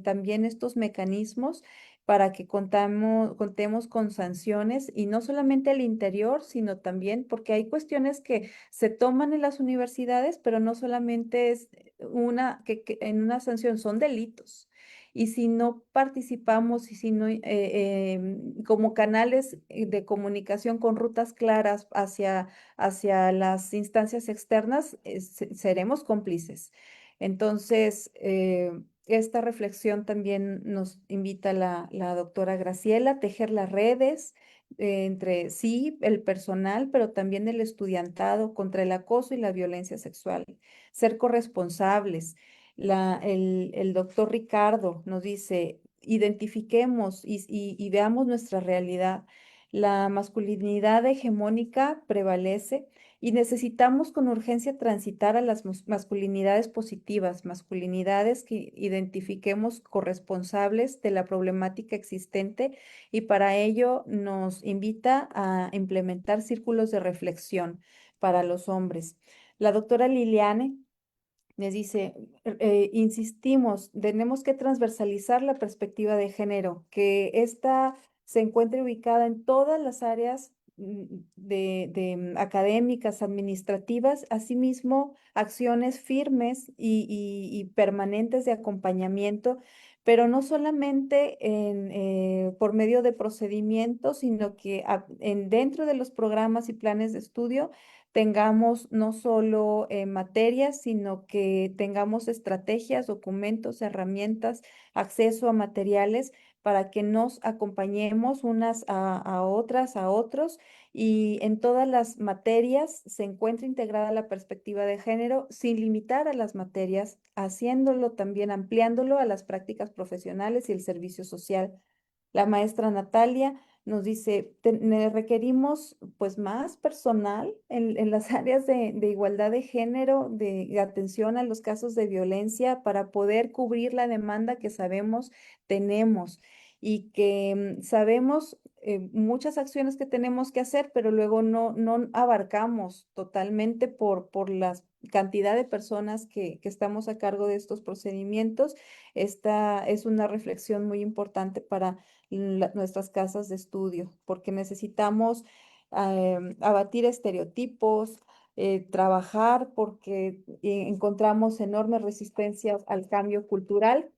también estos mecanismos para que contemos con sanciones y no solamente al interior, sino también porque hay cuestiones que se toman en las universidades, pero no solamente es que en una sanción, son delitos. Y si no participamos y si no, como canales de comunicación con rutas claras hacia las instancias externas, seremos cómplices. Entonces, esta reflexión también nos invita la doctora Graciela a tejer las redes entre sí, el personal, pero también el estudiantado contra el acoso y la violencia sexual. Ser corresponsables. El doctor Ricardo nos dice, identifiquemos y veamos nuestra realidad. La masculinidad hegemónica prevalece y necesitamos con urgencia transitar a las masculinidades positivas, masculinidades que identifiquemos corresponsables de la problemática existente, y para ello nos invita a implementar círculos de reflexión para los hombres. La doctora Liliane les dice, insistimos, tenemos que transversalizar la perspectiva de género, que ésta se encuentre ubicada en todas las áreas académicas, administrativas, asimismo acciones firmes y permanentes de acompañamiento, pero no solamente por medio de procedimientos, sino que dentro de los programas y planes de estudio tengamos no solo materias, sino que tengamos estrategias, documentos, herramientas, acceso a materiales para que nos acompañemos unas a otras, a otros, y en todas las materias se encuentra integrada la perspectiva de género sin limitar a las materias, haciéndolo también, ampliándolo a las prácticas profesionales y el servicio social. La maestra Natalia nos dice, requerimos pues más personal en las áreas de igualdad de género, de atención a los casos de violencia para poder cubrir la demanda que sabemos tenemos y que sabemos muchas acciones que tenemos que hacer, pero luego no abarcamos totalmente por la cantidad de personas que estamos a cargo de estos procedimientos. Esta es una reflexión muy importante para nuestras casas de estudio, porque necesitamos abatir estereotipos, trabajar porque encontramos enormes resistencias al cambio cultural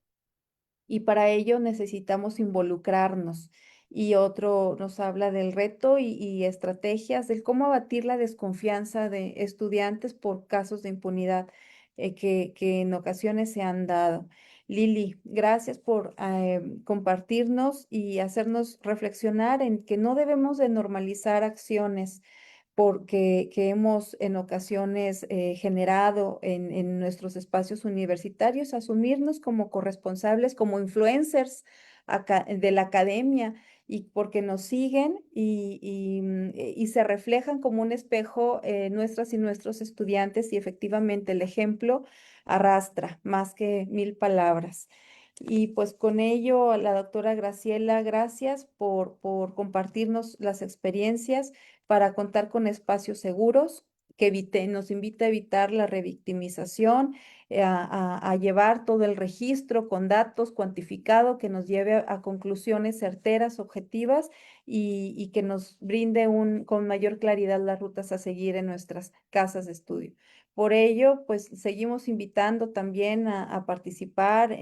y para ello necesitamos involucrarnos. Y otro nos habla del reto y estrategias del cómo abatir la desconfianza de estudiantes por casos de impunidad que en ocasiones se han dado. Lili, gracias por compartirnos y hacernos reflexionar en que no debemos de normalizar acciones porque que hemos en ocasiones generado en nuestros espacios universitarios, asumirnos como corresponsables, como influencers de la academia, y porque nos siguen y se reflejan como un espejo nuestras y nuestros estudiantes, y efectivamente el ejemplo arrastra más que mil palabras. Y pues con ello, la doctora Graciela, gracias por compartirnos las experiencias para contar con espacios seguros, que nos invita a evitar la revictimización, a llevar todo el registro con datos cuantificado que nos lleve a conclusiones certeras, objetivas y que nos brinde con mayor claridad las rutas a seguir en nuestras casas de estudio. Por ello, pues seguimos invitando también a participar,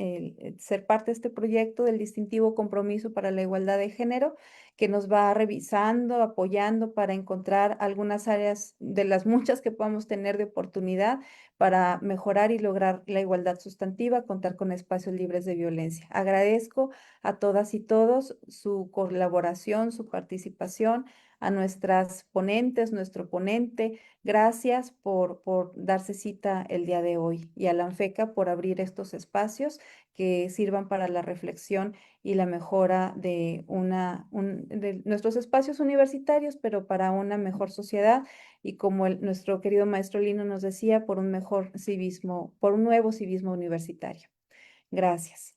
ser parte de este proyecto del distintivo Compromiso para la Igualdad de Género, que nos va revisando, apoyando para encontrar algunas áreas de las muchas que podamos tener de oportunidad para mejorar y lograr la igualdad sustantiva, contar con espacios libres de violencia. Agradezco a todas y todos su colaboración, su participación, a nuestras ponentes, nuestro ponente. Gracias por darse cita el día de hoy y a la ANFECA por abrir estos espacios que sirvan para la reflexión y la mejora de de nuestros espacios universitarios, pero para una mejor sociedad y como nuestro querido maestro Lino nos decía, por un mejor civismo, por un nuevo civismo universitario. Gracias.